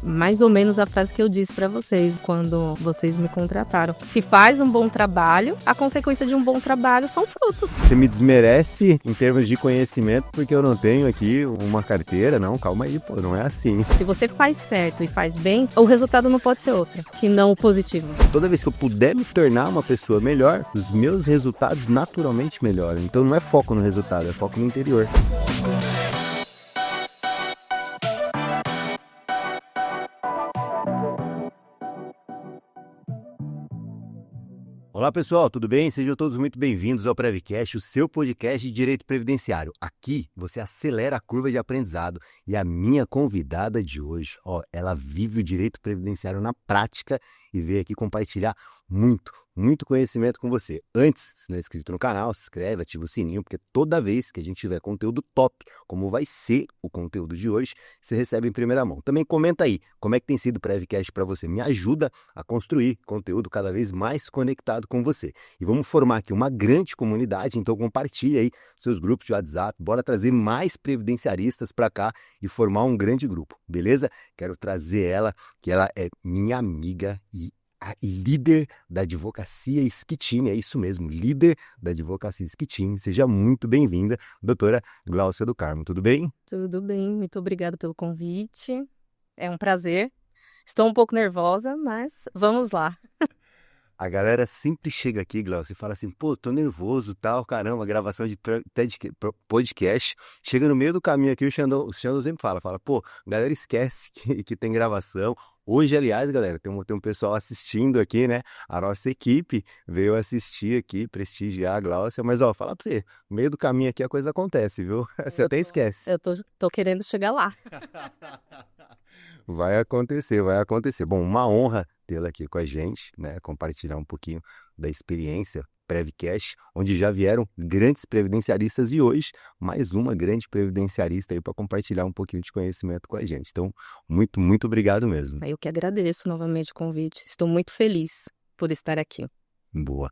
Mais ou menos a frase que eu disse para vocês quando vocês me contrataram. Se faz um bom trabalho, a consequência de um bom trabalho são frutos. Você me desmerece em termos de conhecimento porque eu não tenho aqui uma carteira. Não, calma aí, pô, não é assim. Se você faz certo e faz bem, o resultado não pode ser outro, que não o positivo. Toda vez que eu puder me tornar uma pessoa melhor, os meus resultados naturalmente melhoram. Então não é foco no resultado, é foco no interior. Olá pessoal, tudo bem? Sejam todos muito bem-vindos ao Prevcast, o seu podcast de direito previdenciário. Aqui você acelera a curva de aprendizado e a minha convidada de hoje, ela vive o direito previdenciário na prática e veio aqui compartilhar muito conhecimento com você. Antes, se não é inscrito no canal, se inscreve, ativa o sininho, porque toda vez que a gente tiver conteúdo top, como vai ser o conteúdo de hoje, você recebe em primeira mão. Também comenta aí, como é que tem sido o Prevcast para você. Me ajuda a construir conteúdo cada vez mais conectado com você. E vamos formar aqui uma grande comunidade, então compartilha aí seus grupos de WhatsApp, bora trazer mais previdenciaristas para cá e formar um grande grupo, beleza? Quero trazer ela, que ela é minha amiga e a líder da advocacia Schettini, é isso mesmo, líder da advocacia Schettini. Seja muito bem-vinda, doutora Gláucia do Carmo, tudo bem? Tudo bem, muito obrigada pelo convite. É um prazer. Estou um pouco nervosa, mas vamos lá. A galera sempre chega aqui, Glaucio, e fala assim, pô, tô nervoso, tal, caramba, gravação de podcast. Chega no meio do caminho aqui, o Xandão sempre fala, pô, a galera esquece que tem gravação. Hoje, aliás, galera, tem um pessoal assistindo aqui, né? A nossa equipe veio assistir aqui, prestigiar a Gláucia, mas, fala pra você, no meio do caminho aqui a coisa acontece, viu? Você até esquece. Eu tô querendo chegar lá. Vai acontecer. Bom, uma honra tê-la aqui com a gente, né? Compartilhar um pouquinho da experiência Prevcast, onde já vieram grandes previdenciaristas e hoje mais uma grande previdenciarista aí para compartilhar um pouquinho de conhecimento com a gente. Então, muito obrigado mesmo. Eu que agradeço novamente o convite. Estou muito feliz por estar aqui. Boa.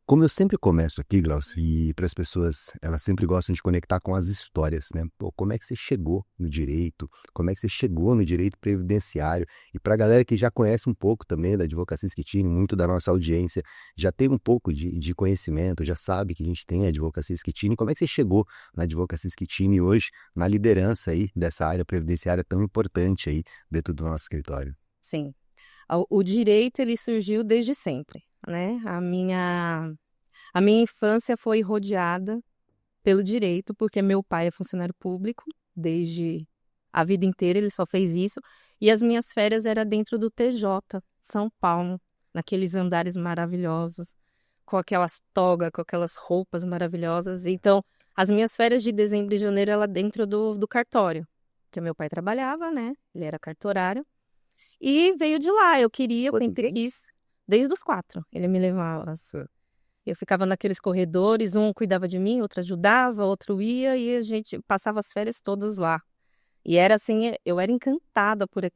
Como eu sempre começo aqui, Glaucio, e para as pessoas, elas sempre gostam de conectar com as histórias, né? Pô, como é que você chegou no direito? Como é que você chegou no direito previdenciário? E para a galera que já conhece um pouco também da advocacia Schettini, muito da nossa audiência, já tem um pouco de conhecimento, já sabe que a gente tem a advocacia Schettini. Como é que você chegou na advocacia Schettini hoje, na liderança aí dessa área previdenciária tão importante aí dentro do nosso escritório? Sim. O direito, ele surgiu desde sempre, né? A minha infância foi rodeada pelo direito, porque meu pai é funcionário público, desde a vida inteira ele só fez isso, e as minhas férias eram dentro do TJ, São Paulo, naqueles andares maravilhosos, com aquelas togas, com aquelas roupas maravilhosas. Então, as minhas férias de dezembro e janeiro eram dentro do cartório, porque meu pai trabalhava, né? Ele era cartorário. E veio de lá, eu sempre quis, desde os 4, ele me levava. Nossa. Eu ficava naqueles corredores, um cuidava de mim, outro ajudava, outro ia, e a gente passava as férias todas lá. E era assim, eu era encantada por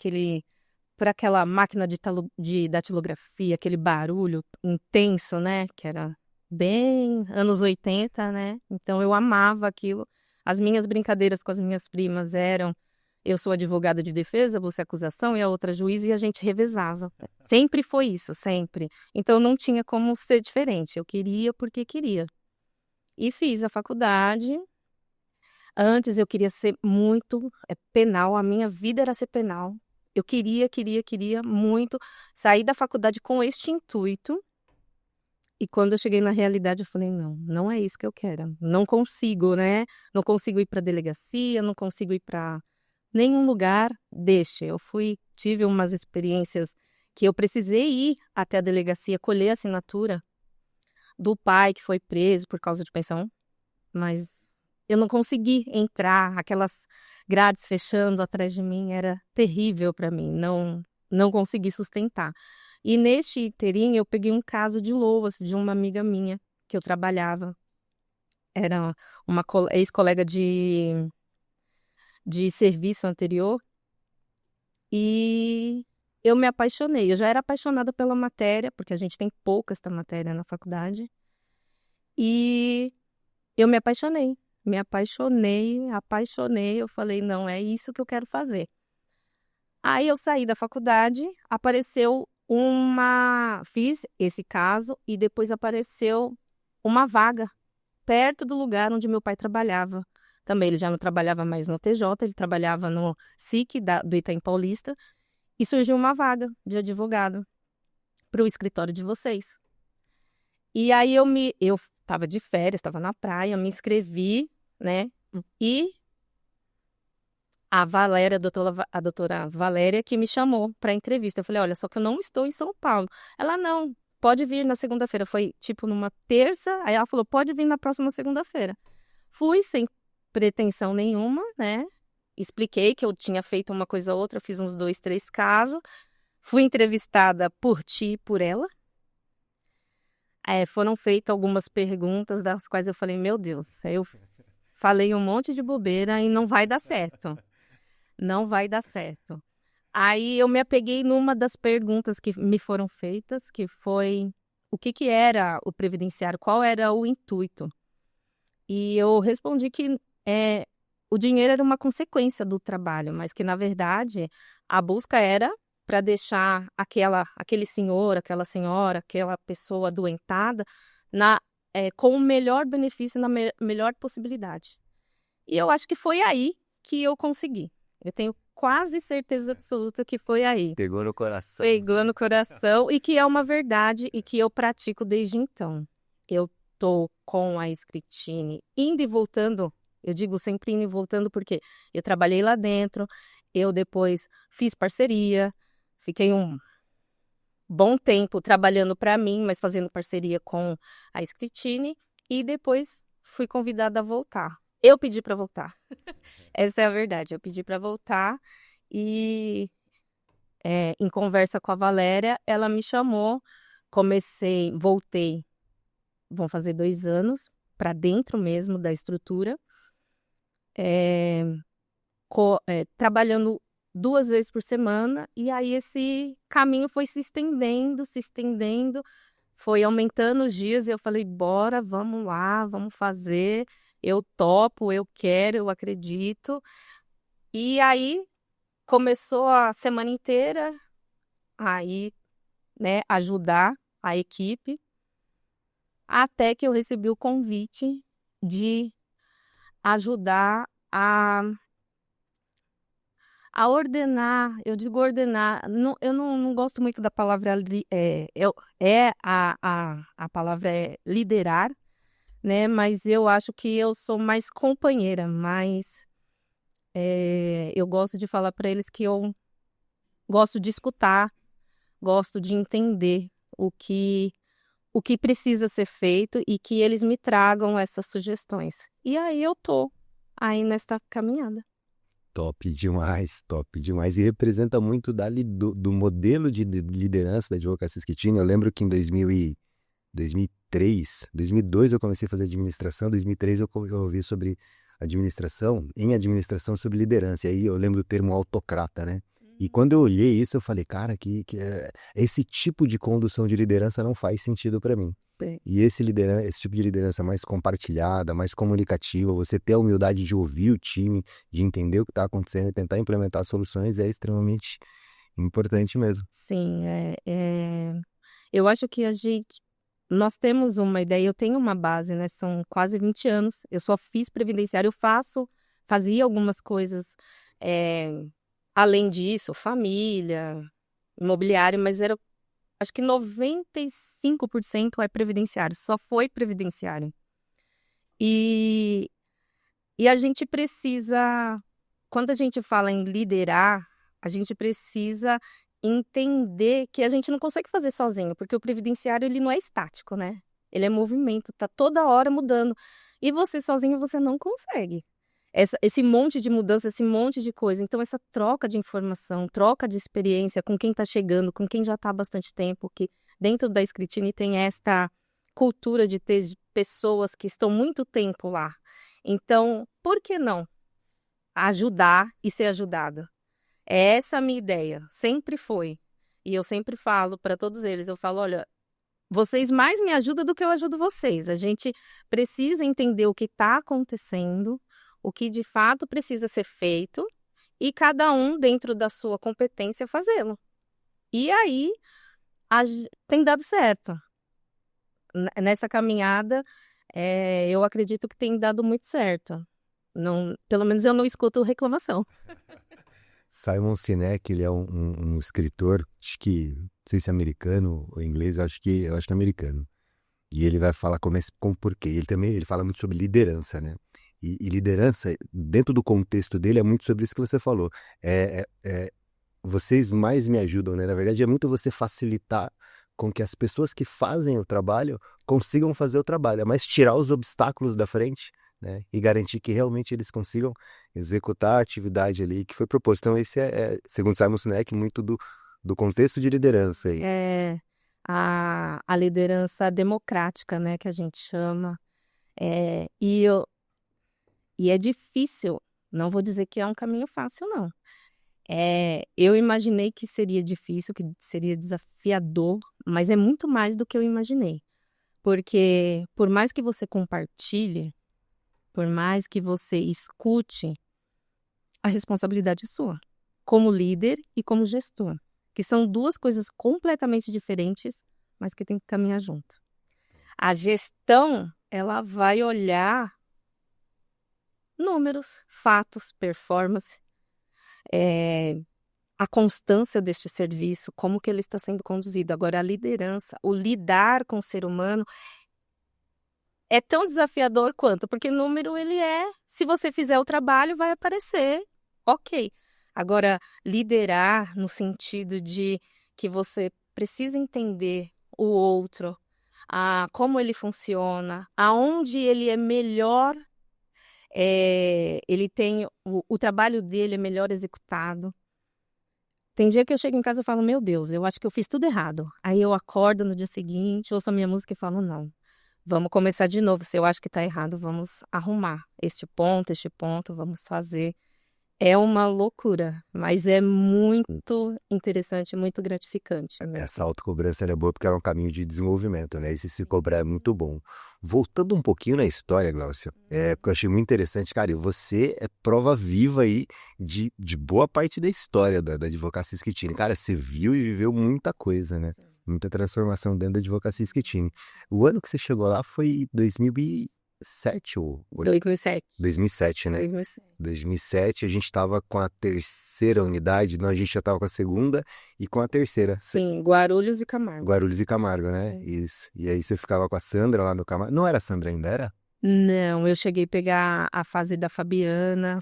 aquela máquina de datilografia, aquele barulho intenso, né, que era bem anos 80, né, então eu amava aquilo. As minhas brincadeiras com as minhas primas eram: eu sou advogada de defesa, você é acusação, e a outra juiz, e a gente revezava. Sempre foi isso, sempre. Então não tinha como ser diferente. Eu queria porque queria. E fiz a faculdade. Antes eu queria ser muito penal, a minha vida era ser penal. Eu queria muito sair da faculdade com este intuito. E quando eu cheguei na realidade, eu falei, não é isso que eu quero. Não consigo, né? Não consigo ir para delegacia, não consigo ir para nenhum lugar. Tive umas experiências que eu precisei ir até a delegacia colher a assinatura do pai que foi preso por causa de pensão, mas eu não consegui entrar, aquelas grades fechando atrás de mim, era terrível para mim, não consegui sustentar. E neste inteirinho eu peguei um caso de LOAS de uma amiga minha que eu trabalhava, era uma ex-colega de serviço anterior, e eu me apaixonei. Eu já era apaixonada pela matéria, porque a gente tem pouca esta matéria na faculdade, e eu me apaixonei. Eu falei, não, é isso que eu quero fazer. Aí eu saí da faculdade, fiz esse caso e depois apareceu uma vaga perto do lugar onde meu pai trabalhava. Também ele já não trabalhava mais no TJ, ele trabalhava no SIC do Itaim Paulista e surgiu uma vaga de advogado para o escritório de vocês. E aí eu estava de férias, estava na praia, me inscrevi, né? E a Valéria, a doutora Valéria, que me chamou para entrevista. Eu falei, olha, só que eu não estou em São Paulo. Ela, não, pode vir na segunda-feira. Foi tipo numa terça, aí ela falou, pode vir na próxima segunda-feira. Fui sem pretensão nenhuma, né? Expliquei que eu tinha feito uma coisa ou outra, fiz uns 2, 3 casos. Fui entrevistada por ti e por ela. Foram feitas algumas perguntas, das quais eu falei, meu Deus, eu falei um monte de bobeira e não vai dar certo. Não vai dar certo. Aí eu me apeguei numa das perguntas que me foram feitas, que foi o que era o previdenciário, qual era o intuito. E eu respondi que o dinheiro era uma consequência do trabalho, mas que, na verdade, a busca era para deixar aquele senhor, aquela senhora, aquela pessoa adoentada com o melhor benefício, na melhor possibilidade. E eu acho que foi aí que eu consegui. Eu tenho quase certeza absoluta que foi aí. Pegou no coração. Pegou no coração e que é uma verdade e que eu pratico desde então. Eu tô com a Scrittini indo e voltando, eu digo sempre indo e voltando porque eu trabalhei lá dentro, eu depois fiz parceria, fiquei um bom tempo trabalhando para mim, mas fazendo parceria com a Scrittini e depois fui convidada a voltar. Eu pedi para voltar. Essa é a verdade. Eu pedi para voltar e, em conversa com a Valéria, ela me chamou. Voltei. Vão fazer 2 anos para dentro mesmo da estrutura, trabalhando 2 vezes por semana. E aí esse caminho foi se estendendo, foi aumentando os dias. E eu falei, bora, vamos lá, vamos fazer. Eu topo, eu quero, eu acredito. E aí começou a semana inteira aí, né, ajudar a equipe, até que eu recebi o convite de ajudar a ordenar. Eu digo ordenar, eu não gosto muito da palavra, a palavra é liderar, né, mas eu acho que eu sou mais companheira, mas eu gosto de falar para eles que eu gosto de escutar, gosto de entender o que precisa ser feito e que eles me tragam essas sugestões. E aí eu tô aí nesta caminhada. Top demais, top demais. E representa muito do modelo de liderança da advocacia Scrittini. Eu lembro que em 2002 eu comecei a fazer administração, em 2003 eu ouvi sobre administração sobre liderança. E aí eu lembro do termo autocrata, né? E quando eu olhei isso, eu falei, cara, esse tipo de condução de liderança não faz sentido para mim. E esse tipo de liderança mais compartilhada, mais comunicativa, você ter a humildade de ouvir o time, de entender o que está acontecendo e tentar implementar soluções é extremamente importante mesmo. Sim, eu acho que nós temos uma ideia, eu tenho uma base, né? São quase 20 anos, eu só fiz previdenciário, fazia algumas coisas, além disso, família, imobiliário, mas acho que 95% é previdenciário, só foi previdenciário. E a gente precisa, quando a gente fala em liderar, a gente precisa entender que a gente não consegue fazer sozinho, porque o previdenciário ele não é estático, né? Ele é movimento, tá toda hora mudando. E você sozinho você não consegue. Esse monte de mudança, esse monte de coisa. Então, essa troca de informação, troca de experiência com quem está chegando, com quem já está há bastante tempo, que dentro da Scrittini tem esta cultura de ter pessoas que estão muito tempo lá. Então, por que não ajudar e ser ajudada? É essa a minha ideia, sempre foi. E eu sempre falo para todos eles, eu falo, olha, vocês mais me ajudam do que eu ajudo vocês. A gente precisa entender o que está acontecendo, o que de fato precisa ser feito e cada um, dentro da sua competência, fazê-lo. E aí, tem dado certo. Nessa caminhada, eu acredito que tem dado muito certo. Não, pelo menos eu não escuto reclamação. Simon Sinek, ele é um escritor, acho que, não sei se é americano ou inglês, eu acho que é americano. E ele vai falar como porquê. Ele fala muito sobre liderança, né? E liderança, dentro do contexto dele, é muito sobre isso que você falou. Vocês mais me ajudam, né? Na verdade, é muito você facilitar com que as pessoas que fazem o trabalho consigam fazer o trabalho, mas tirar os obstáculos da frente, né? E garantir que realmente eles consigam executar a atividade ali que foi proposta. Então, esse segundo Simon Sinek, muito do contexto de liderança aí. A liderança democrática, né, que a gente chama. E é difícil, não vou dizer que é um caminho fácil, não. Eu imaginei que seria difícil, que seria desafiador, mas é muito mais do que eu imaginei. Porque por mais que você compartilhe, por mais que você escute, a responsabilidade é sua, como líder e como gestor, que são duas coisas completamente diferentes, mas que tem que caminhar junto. A gestão, ela vai olhar números, fatos, performance, a constância deste serviço, como que ele está sendo conduzido. Agora, a liderança, o lidar com o ser humano é tão desafiador quanto, porque número se você fizer o trabalho, vai aparecer, ok. Agora, liderar no sentido de que você precisa entender o outro, como ele funciona, aonde ele é melhor, ele tem o trabalho dele é melhor executado. Tem dia que eu chego em casa e falo, meu Deus, eu acho que eu fiz tudo errado. Aí eu acordo no dia seguinte, ouço a minha música e falo, não, vamos começar de novo. Se eu acho que está errado, vamos arrumar este ponto, vamos fazer. É uma loucura, mas é muito interessante, muito gratificante, né? Essa autocobrança ela é boa porque ela é um caminho de desenvolvimento, né? Esse se cobrar é muito bom. Voltando um pouquinho na história, Glaucia, porque eu achei muito interessante, cara, e você é prova viva aí de boa parte da história da advocacia Schettini. Cara, você viu e viveu muita coisa, né? Sim. Muita transformação dentro da advocacia Schettini. O ano que você chegou lá foi 2007 ou 2007. 2007, né? 2007 a gente estava com a terceira unidade, não, a gente já estava com a segunda e com a terceira. Sim, Guarulhos e Camargo. Guarulhos e Camargo, né? Isso. E aí você ficava com a Sandra lá no Camargo. Não era a Sandra ainda, era? Não, eu cheguei a pegar a fase da Fabiana,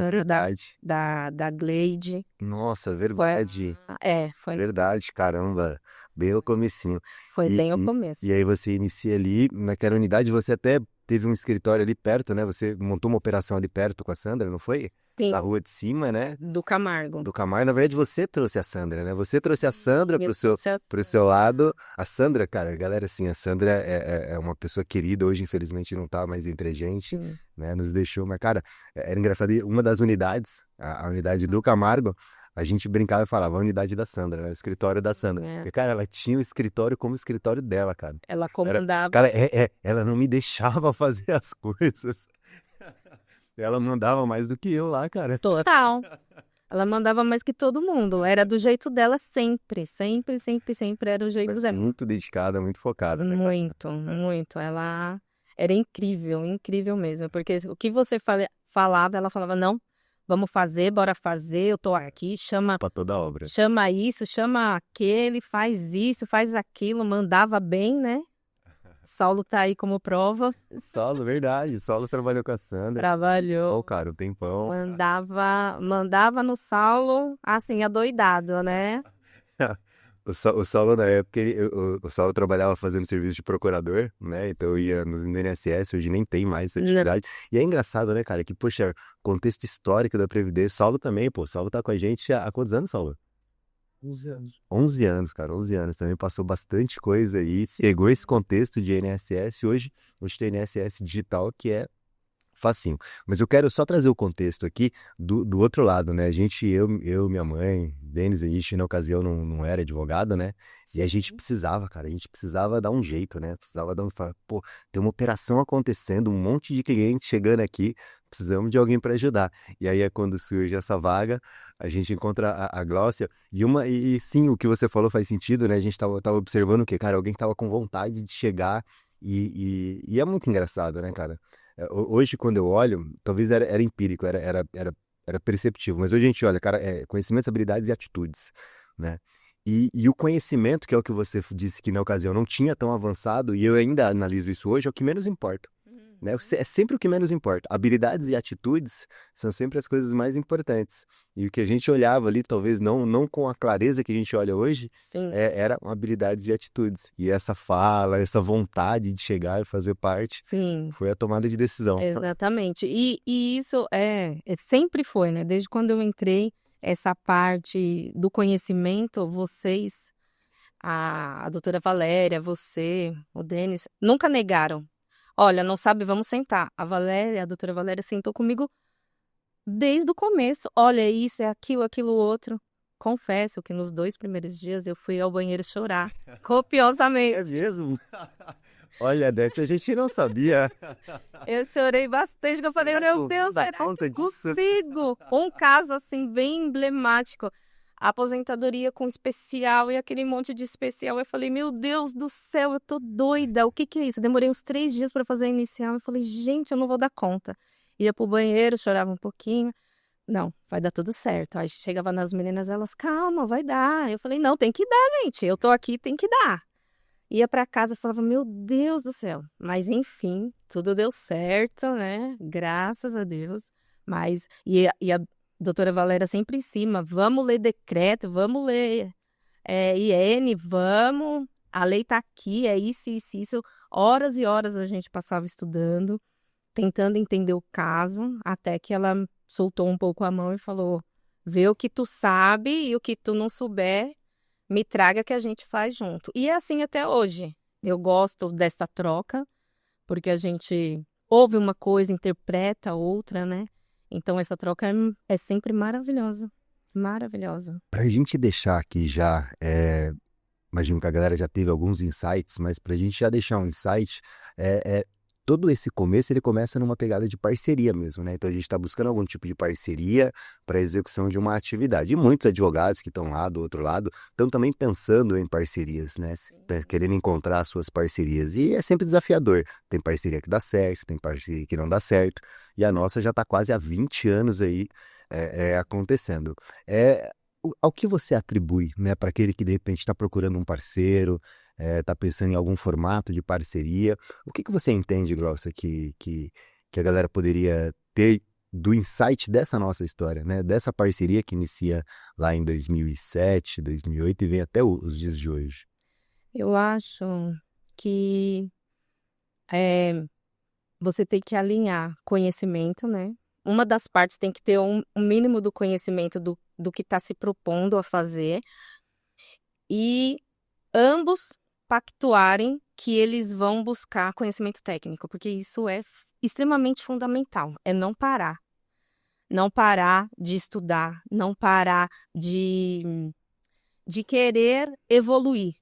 verdade. da Gleide. Nossa, verdade. Foi. Verdade, caramba. Bem o comecinho. Foi bem o começo. E aí você inicia ali, naquela unidade, você até teve um escritório ali perto, né? Você montou uma operação ali perto com a Sandra, não foi? Sim. Na rua de cima, né? Do Camargo. Do Camargo. Na verdade, você trouxe a Sandra, né? Você trouxe a Sandra pro seu lado. A Sandra, cara, galera, assim, a Sandra é uma pessoa querida. Hoje, infelizmente, não tá mais entre a gente, né? Nos deixou. Mas, cara, era engraçado. Uma das unidades, a unidade do Camargo, a gente brincava e falava, a unidade da Sandra, né? O escritório da Sandra. Porque, cara, ela tinha o escritório como escritório dela, cara. Ela comandava. Cara, ela não me deixava fazer as coisas. Ela mandava mais do que eu lá, cara. Total. Ela mandava mais que todo mundo. Era do jeito dela sempre. Sempre era o jeito dela. Muito dedicada, muito focada, né? Muito. Ela era incrível mesmo. Porque o que você falava, ela falava, não, vamos fazer, bora fazer, eu tô aqui, chama... Pra toda obra. Chama isso, chama aquele, faz isso, faz aquilo, mandava bem, né? Saulo tá aí como prova. Saulo, verdade. Saulo trabalhou com a Sandra. Trabalhou. Oh, cara, um tempão. Mandava no Saulo, assim, adoidado, né? O Saulo, na época, o Saulo trabalhava fazendo serviço de procurador, né? Então eu ia no INSS, hoje nem tem mais essa atividade. E é engraçado, né, cara, que, poxa, contexto histórico da Previdência, Saulo também, pô, Saulo tá com a gente há quantos anos, Saulo? 11 anos. 11 anos, cara, 11 anos. Também passou bastante coisa aí, pegou esse contexto de INSS. Hoje tem INSS digital que é facinho. Mas eu quero só trazer o contexto aqui do outro lado, né? Eu, minha mãe, Denis, a gente na ocasião não era advogado, né? E a gente precisava, cara, a gente precisava dar um jeito, né? Precisava dar pô, tem uma operação acontecendo, um monte de cliente chegando aqui, precisamos de alguém para ajudar. E aí é quando surge essa vaga, a gente encontra a Gláucia, e sim, o que você falou faz sentido, né? A gente tava observando que, cara, alguém tava com vontade de chegar e é muito engraçado, né, cara? Hoje, quando eu olho, talvez era empírico, era perceptivo, mas hoje a gente olha, cara, conhecimentos, habilidades e atitudes, né? E o conhecimento, que é o que você disse que na ocasião não tinha tão avançado, e eu ainda analiso isso hoje, é o que menos importa. Né? É sempre o que menos importa. Habilidades e atitudes são sempre as coisas mais importantes. E o que a gente olhava ali, talvez não com a clareza que a gente olha hoje, Sim. eram habilidades e atitudes. E essa fala, essa vontade de chegar e fazer parte, Sim. foi a tomada de decisão. Exatamente. E isso sempre foi, né? Desde quando eu entrei, essa parte do conhecimento, vocês, a doutora Valéria, você, o Denis, nunca negaram. Olha, não sabe, vamos sentar. A doutora Valéria sentou comigo desde o começo. Olha, isso, é aquilo outro. Confesso que nos 2 primeiros dias eu fui ao banheiro chorar copiosamente. É mesmo? Olha, Débora, a gente não sabia. Eu chorei bastante, que eu falei, meu Deus, será que eu consigo? Um caso, assim, bem emblemático. A aposentadoria com especial e aquele monte de especial. Eu falei, meu Deus do céu, eu tô doida. O que é isso? Eu demorei uns 3 dias para fazer a inicial. Eu falei, gente, eu não vou dar conta. Ia pro banheiro, chorava um pouquinho. Não, vai dar tudo certo. Aí chegava nas meninas, elas, calma, vai dar. Eu falei, não, tem que dar, gente. Eu tô aqui, tem que dar. Ia para casa e falava, meu Deus do céu. Mas, enfim, tudo deu certo, né? Graças a Deus. Mas, e a doutora Valéria sempre em cima, vamos ler decreto, vamos ler IN, vamos. A lei tá aqui, é isso, isso, isso. Horas e horas a gente passava estudando, tentando entender o caso, até que ela soltou um pouco a mão e falou, vê o que tu sabe e o que tu não souber, me traga que a gente faz junto. E é assim até hoje. Eu gosto dessa troca, porque a gente ouve uma coisa, interpreta outra, né? Então essa troca é sempre maravilhosa. Maravilhosa. Pra gente deixar aqui já, imagino que a galera já teve alguns insights, mas pra gente já deixar um insight, todo esse começo ele começa numa pegada de parceria mesmo, né? Então a gente está buscando algum tipo de parceria para execução de uma atividade. E muitos advogados que estão lá do outro lado estão também pensando em parcerias, né? Querendo encontrar suas parcerias. E é sempre desafiador. Tem parceria que dá certo, tem parceria que não dá certo. E a nossa já está quase há 20 anos aí acontecendo. Ao que você atribui, né, para aquele que de repente está procurando um parceiro, está pensando em algum formato de parceria? O que você entende, Glaucia, que a galera poderia ter do insight dessa nossa história, né? Dessa parceria que inicia lá em 2007, 2008 e vem até os dias de hoje? Eu acho que você tem que alinhar conhecimento, né? Uma das partes tem que ter um mínimo do conhecimento do que está se propondo a fazer e ambos pactuarem que eles vão buscar conhecimento técnico, porque isso é extremamente fundamental, é não parar. Não parar de estudar, não parar de querer evoluir.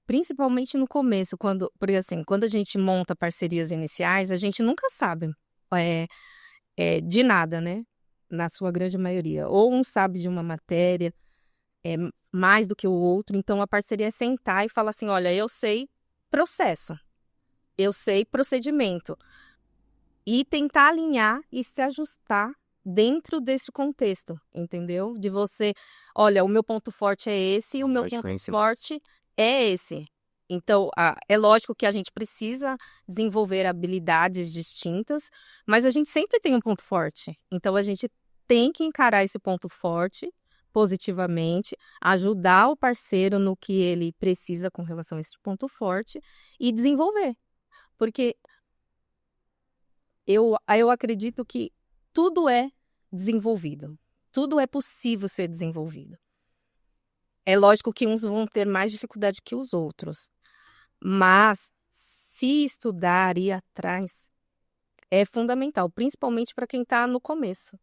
Principalmente no começo, porque assim, quando a gente monta parcerias iniciais, a gente nunca sabe de nada, né? Na sua grande maioria. Ou um sabe de uma matéria mais do que o outro, então a parceria é sentar e falar assim, olha, eu sei processo, eu sei procedimento, e tentar alinhar e se ajustar dentro desse contexto, entendeu? De você, olha, o meu ponto forte é esse, e o meu ponto forte é esse. Então, é lógico que a gente precisa desenvolver habilidades distintas, mas a gente sempre tem um ponto forte. Então, a gente tem que encarar esse ponto forte positivamente, ajudar o parceiro no que ele precisa com relação a esse ponto forte e desenvolver. Porque eu acredito que tudo é desenvolvido. Tudo é possível ser desenvolvido. É lógico que uns vão ter mais dificuldade que os outros. Mas, se estudar, ir atrás, é fundamental, principalmente para quem está no começo.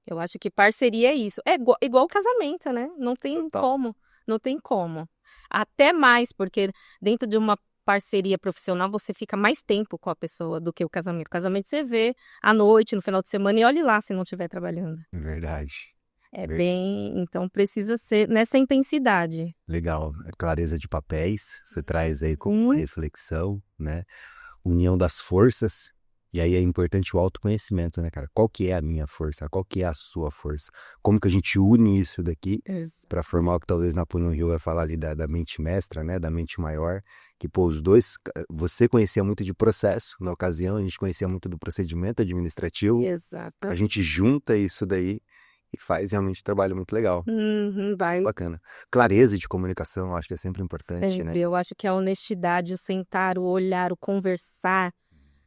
Eu acho que parceria é isso. É igual casamento, né? Não tem Total. como, não tem como. Até mais, porque dentro de uma parceria profissional você fica mais tempo com a pessoa do que o casamento. O casamento você vê à noite, no final de semana, e olhe lá se não estiver trabalhando. Verdade. É bem, então precisa ser nessa intensidade. Legal. Clareza de papéis, você traz aí como uma reflexão, né? União das forças. E aí é importante o autoconhecimento, né, cara? Qual que é a minha força? Qual que é a sua força? Como que a gente une isso daqui para formar o que talvez Napoleão Hill vai falar ali da mente mestra, né? Da mente maior. Que, pô, os dois... Você conhecia muito de processo na ocasião, a gente conhecia muito do procedimento administrativo. Exato. A gente junta isso daí e faz realmente um trabalho muito legal. Vai. Bacana. Clareza de comunicação, eu acho que é sempre importante, né? Eu acho que a honestidade, o sentar, o olhar, o conversar.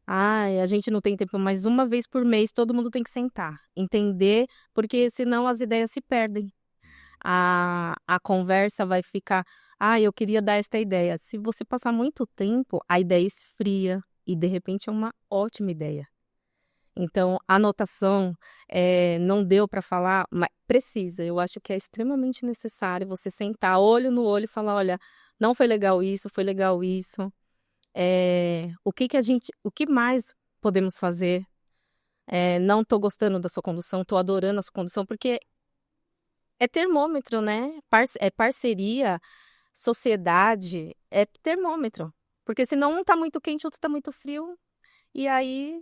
Ai, a gente não tem tempo, mas uma vez por mês todo mundo tem que sentar, entender, porque senão as ideias se perdem. A conversa vai ficar, eu queria dar esta ideia. Se você passar muito tempo, a ideia esfria e de repente é uma ótima ideia. Então, anotação, não deu para falar, mas precisa. Eu acho que é extremamente necessário você sentar olho no olho e falar, olha, não foi legal isso, foi legal isso. O que mais podemos fazer? Não estou gostando da sua condução, estou adorando a sua condução, porque é termômetro, né? É parceria, sociedade, é termômetro. Porque senão um está muito quente, outro está muito frio. E aí,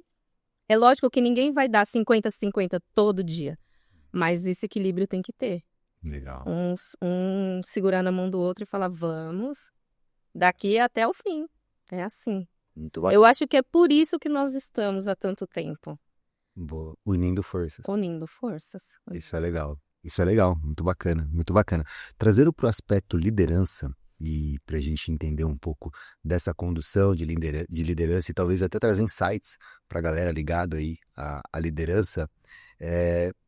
é lógico que ninguém vai dar 50-50 todo dia. Mas esse equilíbrio tem que ter. Legal. Um segurar na mão do outro e falar, vamos, daqui até o fim. É assim. Muito bacana. Eu acho que é por isso que nós estamos há tanto tempo. Boa. Unindo forças. Unindo forças. Isso é legal. Isso é legal. Muito bacana. Muito bacana. Trazendo para o aspecto liderança e para a gente entender um pouco dessa condução de liderança e talvez até trazer insights para a galera ligado aí à liderança,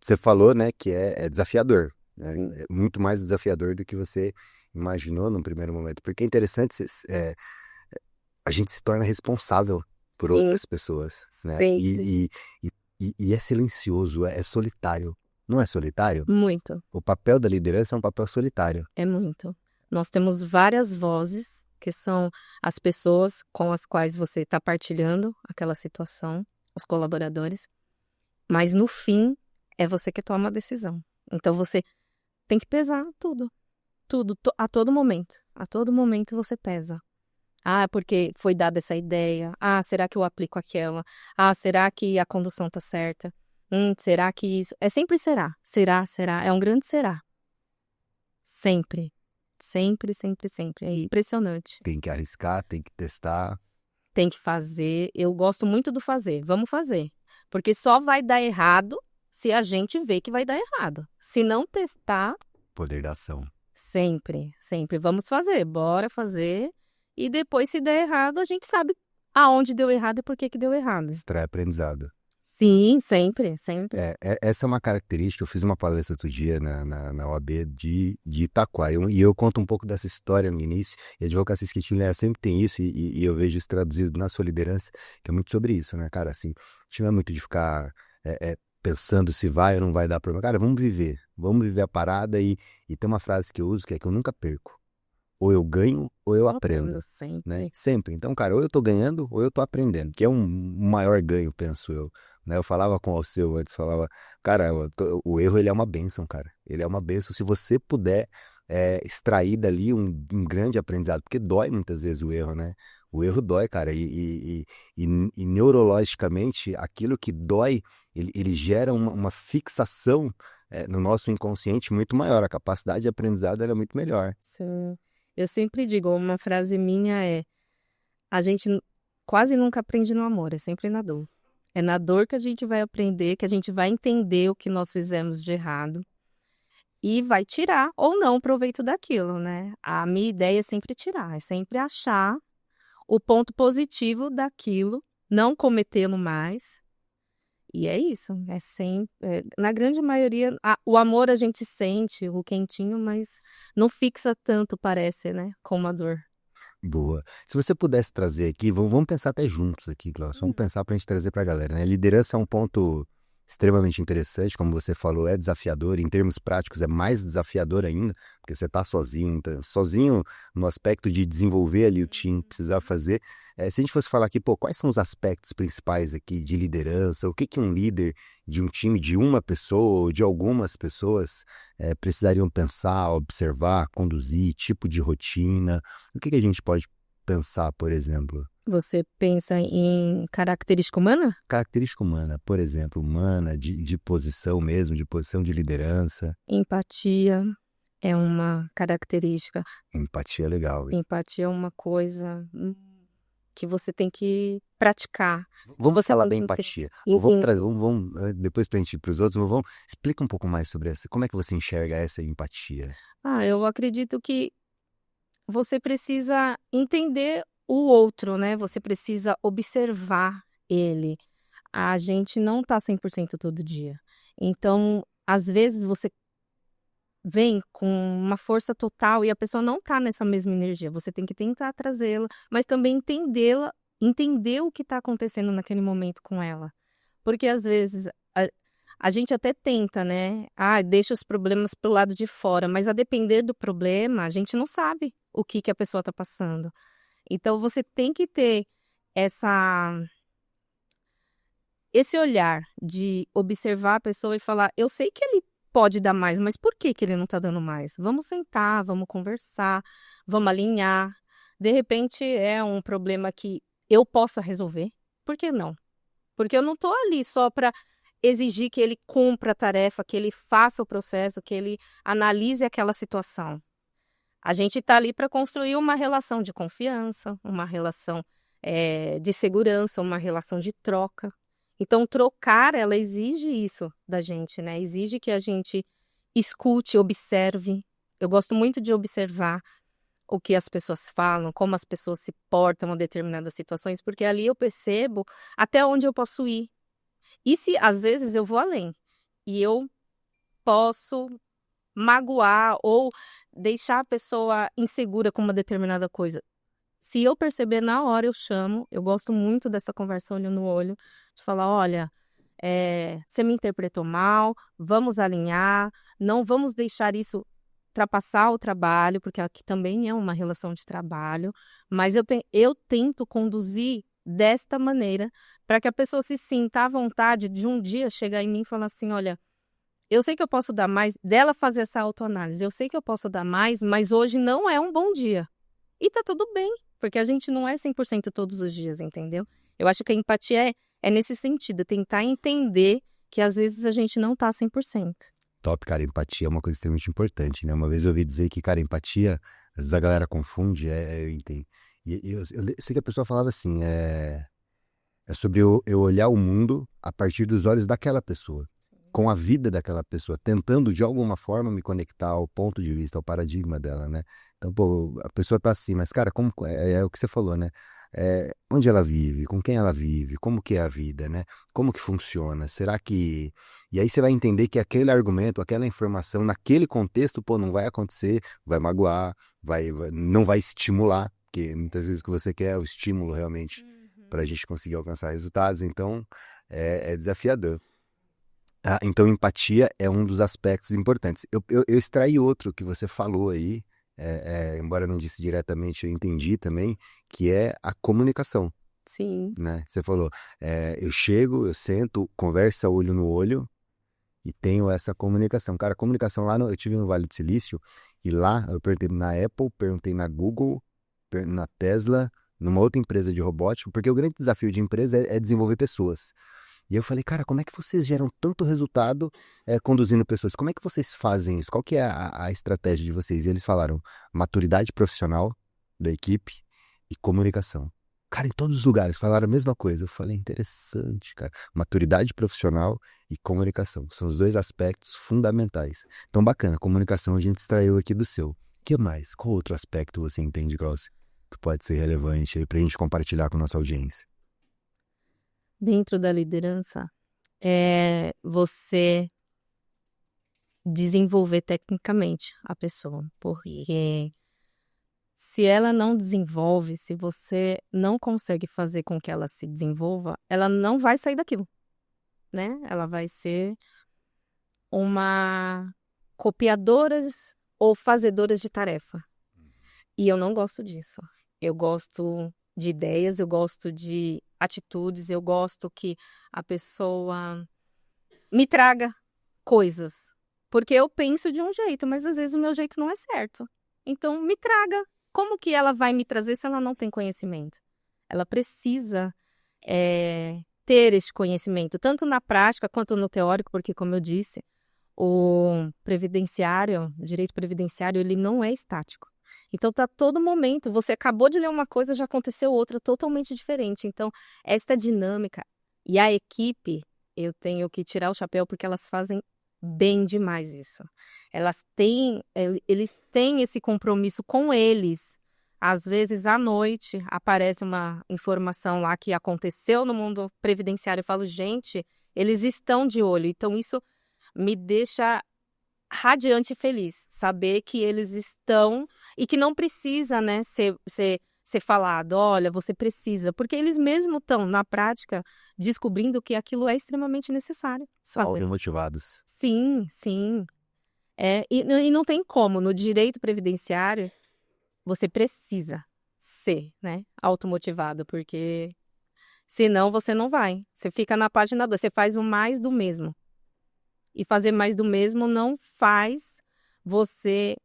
você falou, né, que é desafiador. Né? É muito mais desafiador do que você imaginou num primeiro momento. Porque é interessante a gente se torna responsável por outras pessoas, né? E é silencioso, é solitário. Não é solitário? Muito. O papel da liderança é um papel solitário. É muito. Nós temos várias vozes, que são as pessoas com as quais você está partilhando aquela situação, os colaboradores, mas no fim é você que toma a decisão. Então você tem que pesar tudo, a todo momento. A todo momento você pesa. Porque foi dada essa ideia. Será que eu aplico aquela? Será que a condução tá certa? Será que isso... É sempre será. Será. É um grande será. Sempre. Sempre, sempre, sempre. É impressionante. Tem que arriscar, tem que testar. Tem que fazer. Eu gosto muito do fazer. Vamos fazer. Porque só vai dar errado se a gente vê que vai dar errado. Se não testar... Poder da ação. Sempre, sempre. Vamos fazer. Bora fazer. E depois, se der errado, a gente sabe aonde deu errado e por que deu errado. Extrai aprendizado. Sim, sempre, sempre. Essa é uma característica. Eu fiz uma palestra outro dia na OAB de Itaquá. E eu conto um pouco dessa história no início. E a advocacia esquetilha sempre tem isso. E eu vejo isso traduzido na sua liderança, que é muito sobre isso, né, cara? Assim, a gente não é muito de ficar pensando se vai ou não vai dar problema. Cara, vamos viver. Vamos viver a parada. E tem uma frase que eu uso que é que eu nunca perco. Ou eu ganho, ou eu aprendo. Sempre. Né? Sempre. Então, cara, ou eu tô ganhando, ou eu tô aprendendo. Que é um maior ganho, penso eu. Né? Eu falava com o Alceu antes, falava... Cara, o erro, ele é uma bênção, cara. Ele é uma bênção. Se você puder extrair dali um grande aprendizado. Porque dói muitas vezes o erro, né? O erro dói, cara. E neurologicamente, aquilo que dói, ele gera uma fixação no nosso inconsciente muito maior. A capacidade de aprendizado ela é muito melhor. Sim. Eu sempre digo, uma frase minha a gente quase nunca aprende no amor, é sempre na dor. É na dor que a gente vai aprender, que a gente vai entender o que nós fizemos de errado e vai tirar ou não proveito daquilo, né? A minha ideia é sempre tirar, é sempre achar o ponto positivo daquilo, não cometê-lo mais. E é isso, é sempre, na grande maioria, o amor a gente sente, o quentinho, mas não fixa tanto, parece, né, como a dor. Boa. Se você pudesse trazer aqui, vamos pensar até juntos aqui, Glaucio. Vamos pensar para a gente trazer para a galera, né? Liderança é um ponto extremamente interessante, como você falou, é desafiador. Em termos práticos, é mais desafiador ainda, porque você está sozinho, tá sozinho no aspecto de desenvolver ali o time, precisar fazer. Se a gente fosse falar aqui, pô, quais são os aspectos principais aqui de liderança? O que que um líder de um time de uma pessoa ou de algumas pessoas precisariam pensar, observar, conduzir, tipo de rotina? O que que a gente pode pensar, por exemplo? Você pensa em característica humana? Característica humana, por exemplo, humana, de posição mesmo, de posição de liderança. Empatia é uma característica. Empatia é legal. Empatia é uma coisa que você tem que praticar. Vamos Você falar tem da que empatia. Vamos entender. trazer, depois para a gente ir para os outros, explica um pouco mais sobre essa. Como é que você enxerga essa empatia? Eu acredito que você precisa entender o outro, né, você precisa observar ele. A gente não tá 100% todo dia. Então, às vezes, você vem com uma força total e a pessoa não tá nessa mesma energia. Você tem que tentar trazê-la, mas também entendê-la, entender o que tá acontecendo naquele momento com ela. Porque às vezes a gente até tenta, né? Deixa os problemas pro lado de fora, mas a depender do problema, a gente não sabe o que que a pessoa tá passando. Então você tem que ter essa esse olhar de observar a pessoa e falar: "Eu sei que ele pode dar mais, mas por que que ele não tá dando mais? Vamos sentar, vamos conversar, vamos alinhar. De repente é um problema que eu possa resolver, por que não? Porque eu não tô ali só para exigir que ele cumpra a tarefa, que ele faça o processo, que ele analise aquela situação. A gente está ali para construir uma relação de confiança, uma relação, de segurança, uma relação de troca. Então trocar, ela exige isso da gente, né, exige que a gente escute, observe. Eu gosto muito de observar o que as pessoas falam, como as pessoas se portam a determinadas situações, porque ali eu percebo até onde eu posso ir. E se às vezes eu vou além, e eu posso magoar ou deixar a pessoa insegura com uma determinada coisa. Se eu perceber na hora, eu chamo. Eu gosto muito dessa conversa olho no olho, de falar: olha, você me interpretou mal, vamos alinhar, não vamos deixar isso ultrapassar o trabalho, porque aqui também é uma relação de trabalho, mas eu tento conduzir desta maneira para que a pessoa se sinta à vontade de um dia chegar em mim e falar assim: olha, eu sei que eu posso dar mais, dela fazer essa autoanálise, eu sei que eu posso dar mais, mas hoje não é um bom dia. E tá tudo bem, porque a gente não é 100% todos os dias, entendeu? Eu acho que a empatia é nesse sentido, tentar entender que às vezes a gente não tá 100%. Top, cara, empatia é uma coisa extremamente importante, né? Uma vez eu ouvi dizer que, cara, empatia, às vezes a galera confunde, eu entendo. E eu sei que a pessoa falava assim, é sobre eu olhar o mundo a partir dos olhos daquela pessoa, com a vida daquela pessoa, tentando de alguma forma me conectar ao ponto de vista, ao paradigma dela, né? Então, pô, a pessoa tá assim, mas cara, como é o que você falou, né? Onde ela vive, com quem ela vive, como que é a vida, né? Como que funciona? Será que... E aí você vai entender que aquele argumento, aquela informação, naquele contexto, pô, não vai acontecer, vai magoar, não vai estimular, porque muitas vezes o que você quer é o estímulo realmente para a gente conseguir alcançar resultados, então é desafiador. Então, empatia é um dos aspectos importantes. Eu extraí outro que você falou aí, embora não disse diretamente, eu entendi também, que é a comunicação, Sim. né? Você falou, eu chego, eu sento, conversa olho no olho e tenho essa comunicação. Cara, a comunicação lá, eu tive no Vale do Silício e lá eu perguntei na Apple, perguntei na Google, na Tesla, numa outra empresa de robótica, porque o grande desafio de empresa é desenvolver pessoas. E eu falei, cara, como é que vocês geram tanto resultado conduzindo pessoas? Como é que vocês fazem isso? Qual que é a estratégia de vocês? E eles falaram maturidade profissional da equipe e comunicação. Cara, em todos os lugares falaram a mesma coisa. Eu falei, interessante, cara. Maturidade profissional e comunicação. São os dois aspectos fundamentais. Então, bacana, comunicação a gente extraiu aqui do seu. O que mais? Qual outro aspecto você entende, Glaucio, que pode ser relevante aí pra gente compartilhar com a nossa audiência? Dentro da liderança, é você desenvolver tecnicamente a pessoa, porque Se ela não desenvolve, se você não consegue fazer com que ela se desenvolva, ela não vai sair daquilo, né? Ela vai ser uma copiadora ou fazedora de tarefa. E eu não gosto disso. Eu gosto de ideias, eu gosto de atitudes, eu gosto que a pessoa me traga coisas. Porque eu penso de um jeito, mas às vezes o meu jeito não é certo. Então, me traga. Como que ela vai me trazer se ela não tem conhecimento? Ela precisa ter esse conhecimento, tanto na prática quanto no teórico, porque, como eu disse, o previdenciário, o direito previdenciário, ele não é estático. Então, tá todo momento, você acabou de ler uma coisa, já aconteceu outra totalmente diferente. Então, esta dinâmica e a equipe, eu tenho que tirar o chapéu porque elas fazem bem demais isso. Eles têm esse compromisso com eles. Às vezes, à noite, aparece uma informação lá que aconteceu no mundo previdenciário. Eu falo, gente, eles estão de olho. Então, isso me deixa radiante e feliz. Saber que eles estão e que não precisa, né, ser falado. Olha, você precisa. Porque eles mesmos estão, na prática, descobrindo que aquilo é extremamente necessário. Algo motivados. Sim, sim. E não tem como. No direito previdenciário, você precisa ser, né, automotivado, porque senão você não vai. Você fica na página 2, você faz o mais do mesmo. E fazer mais do mesmo não faz você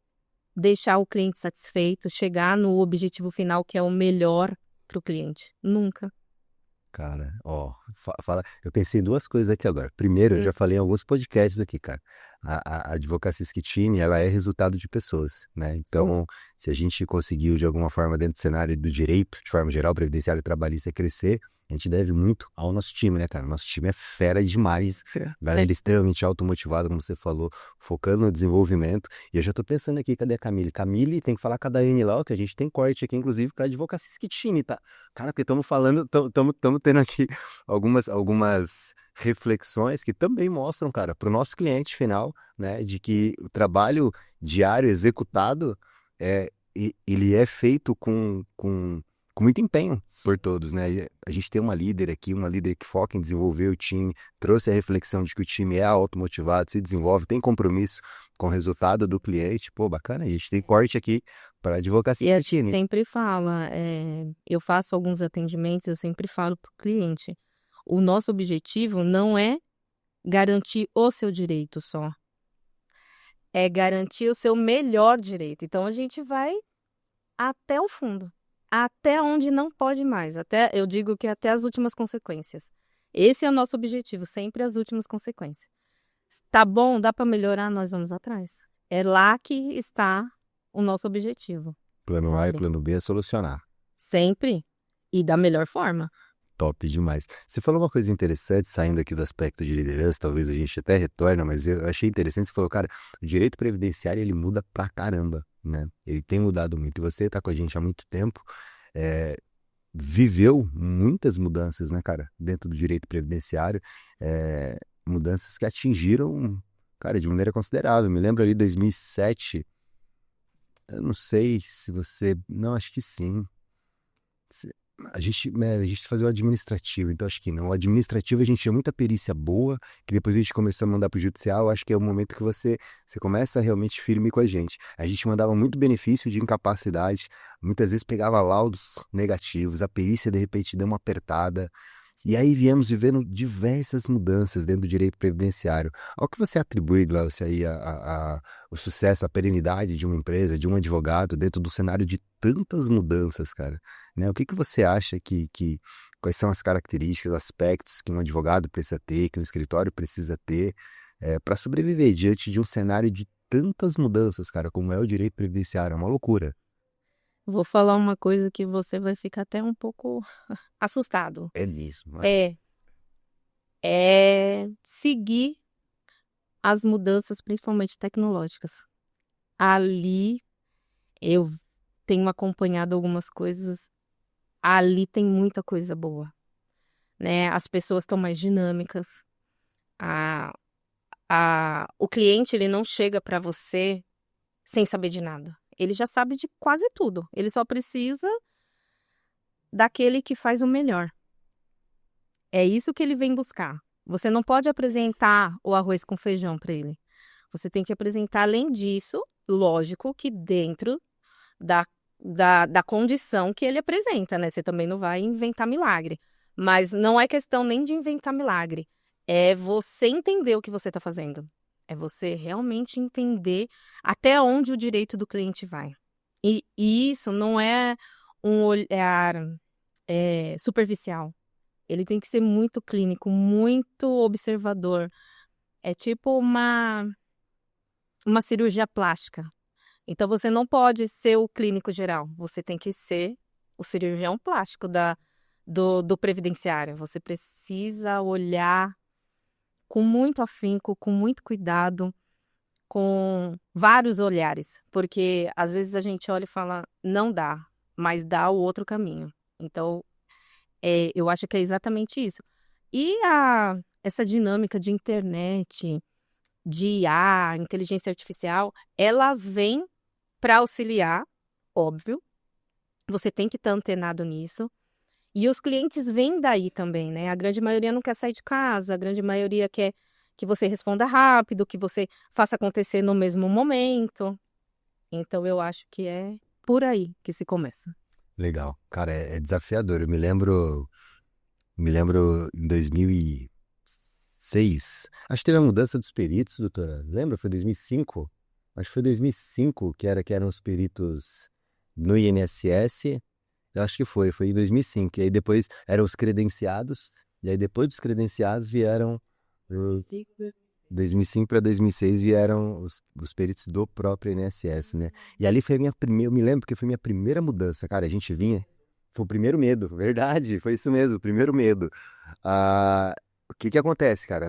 deixar o cliente satisfeito, chegar no objetivo final que é o melhor para o cliente. Nunca. Cara, ó, fala. Eu pensei em duas coisas aqui agora. Primeiro, eu já falei em alguns podcasts aqui, cara. A Advocacia Schettini, ela é resultado de pessoas, né? Então, se a gente conseguiu, de alguma forma, dentro do cenário do direito, de forma geral, previdenciário e trabalhista, crescer, a gente deve muito ao nosso time, né, cara? Nosso time é fera demais. Galera extremamente automotivada, como você falou, focando no desenvolvimento. E eu já tô pensando aqui, cadê a Camille? Camille, tem que falar com a Daiane lá, que a gente tem corte aqui, inclusive, pra Advocacia Schettini, tá? Cara, porque estamos falando, estamos tendo aqui algumas reflexões que também mostram, cara, para o nosso cliente final, né, de que o trabalho diário executado ele é feito com muito empenho por todos, né? E a gente tem uma líder aqui, uma líder que foca em desenvolver o time, trouxe a reflexão de que o time é automotivado, se desenvolve, tem compromisso com o resultado do cliente. Pô, bacana, a gente tem corte aqui para Advocacia E a Schettini. gente sempre fala, eu faço alguns atendimentos, eu sempre falo para o cliente, o nosso objetivo não é garantir o seu direito só, é garantir o seu melhor direito. Então, a gente vai até o fundo, até onde não pode mais, eu digo que até as últimas consequências. Esse é o nosso objetivo, sempre as últimas consequências. Tá bom, dá para melhorar, nós vamos atrás. É lá que está o nosso objetivo. Plano A e plano B é solucionar. Sempre. E da melhor forma. Top demais. Você falou uma coisa interessante, saindo aqui do aspecto de liderança, talvez a gente até retorna, mas eu achei interessante, você falou, cara, o direito previdenciário, ele muda pra caramba, né? Ele tem mudado muito, e você tá com a gente há muito tempo, viveu muitas mudanças, né, cara, dentro do direito previdenciário, mudanças que atingiram, cara, de maneira considerável. Me lembro ali 2007, eu não sei se você, não, acho que sim. A gente fazia o administrativo, então acho que não. O administrativo a gente tinha muita perícia boa, que depois a gente começou a mandar para o judicial. Acho que é o momento que você começa realmente firme com a gente. A gente mandava muito benefício de incapacidade, muitas vezes pegava laudos negativos, a perícia de repente deu uma apertada. E aí viemos vivendo diversas mudanças dentro do direito previdenciário. Ao que você atribui, Glaucio, aí o sucesso, a perenidade de uma empresa, de um advogado, dentro do cenário de tantas mudanças, cara? Né? O que você acha quais são as características, aspectos que um advogado precisa ter, que um escritório precisa ter, para sobreviver diante de um cenário de tantas mudanças, cara, como é o direito previdenciário? É uma loucura. Vou falar uma coisa que você vai ficar até um pouco assustado. É mesmo. É seguir as mudanças, principalmente tecnológicas. Ali eu tenho acompanhado algumas coisas. Ali tem muita coisa boa, né? As pessoas estão mais dinâmicas. O cliente, ele não chega para você sem saber de nada. Ele já sabe de quase tudo. Ele só precisa daquele que faz o melhor. É isso que ele vem buscar. Você não pode apresentar o arroz com feijão para ele. Você tem que apresentar, além disso, lógico que dentro da condição que ele apresenta, né? Você também não vai inventar milagre. Mas não é questão nem de inventar milagre. É você entender o que você está fazendo. É você realmente entender até onde o direito do cliente vai. E isso não é um olhar superficial. Ele tem que ser muito clínico, muito observador. É tipo uma cirurgia plástica. Então, você não pode ser o clínico geral. Você tem que ser o cirurgião plástico do previdenciário. Você precisa olhar com muito afinco, com muito cuidado, com vários olhares. Porque, às vezes, a gente olha e fala, não dá, mas dá o outro caminho. Então, eu acho que é exatamente isso. E essa dinâmica de internet, de IA, inteligência artificial, ela vem para auxiliar, óbvio. Você tem que estar antenado nisso. E os clientes vêm daí também, né? A grande maioria não quer sair de casa, a grande maioria quer que você responda rápido, que você faça acontecer no mesmo momento. Então, eu acho que é por aí que se começa. Legal. Cara, é desafiador. Eu me lembro em 2006. Acho que teve a mudança dos peritos, doutora. Lembra? Foi 2005? Acho que foi 2005 que eram os peritos no INSS. Eu acho que foi em 2005. E aí depois eram os credenciados. E aí depois dos credenciados vieram... 2005 para 2006 vieram os peritos do próprio INSS, né? E ali foi a minha primeira... Eu me lembro porque foi a minha primeira mudança. Cara, a gente vinha... Foi o primeiro medo, verdade, foi isso mesmo, o primeiro medo. O que acontece, cara?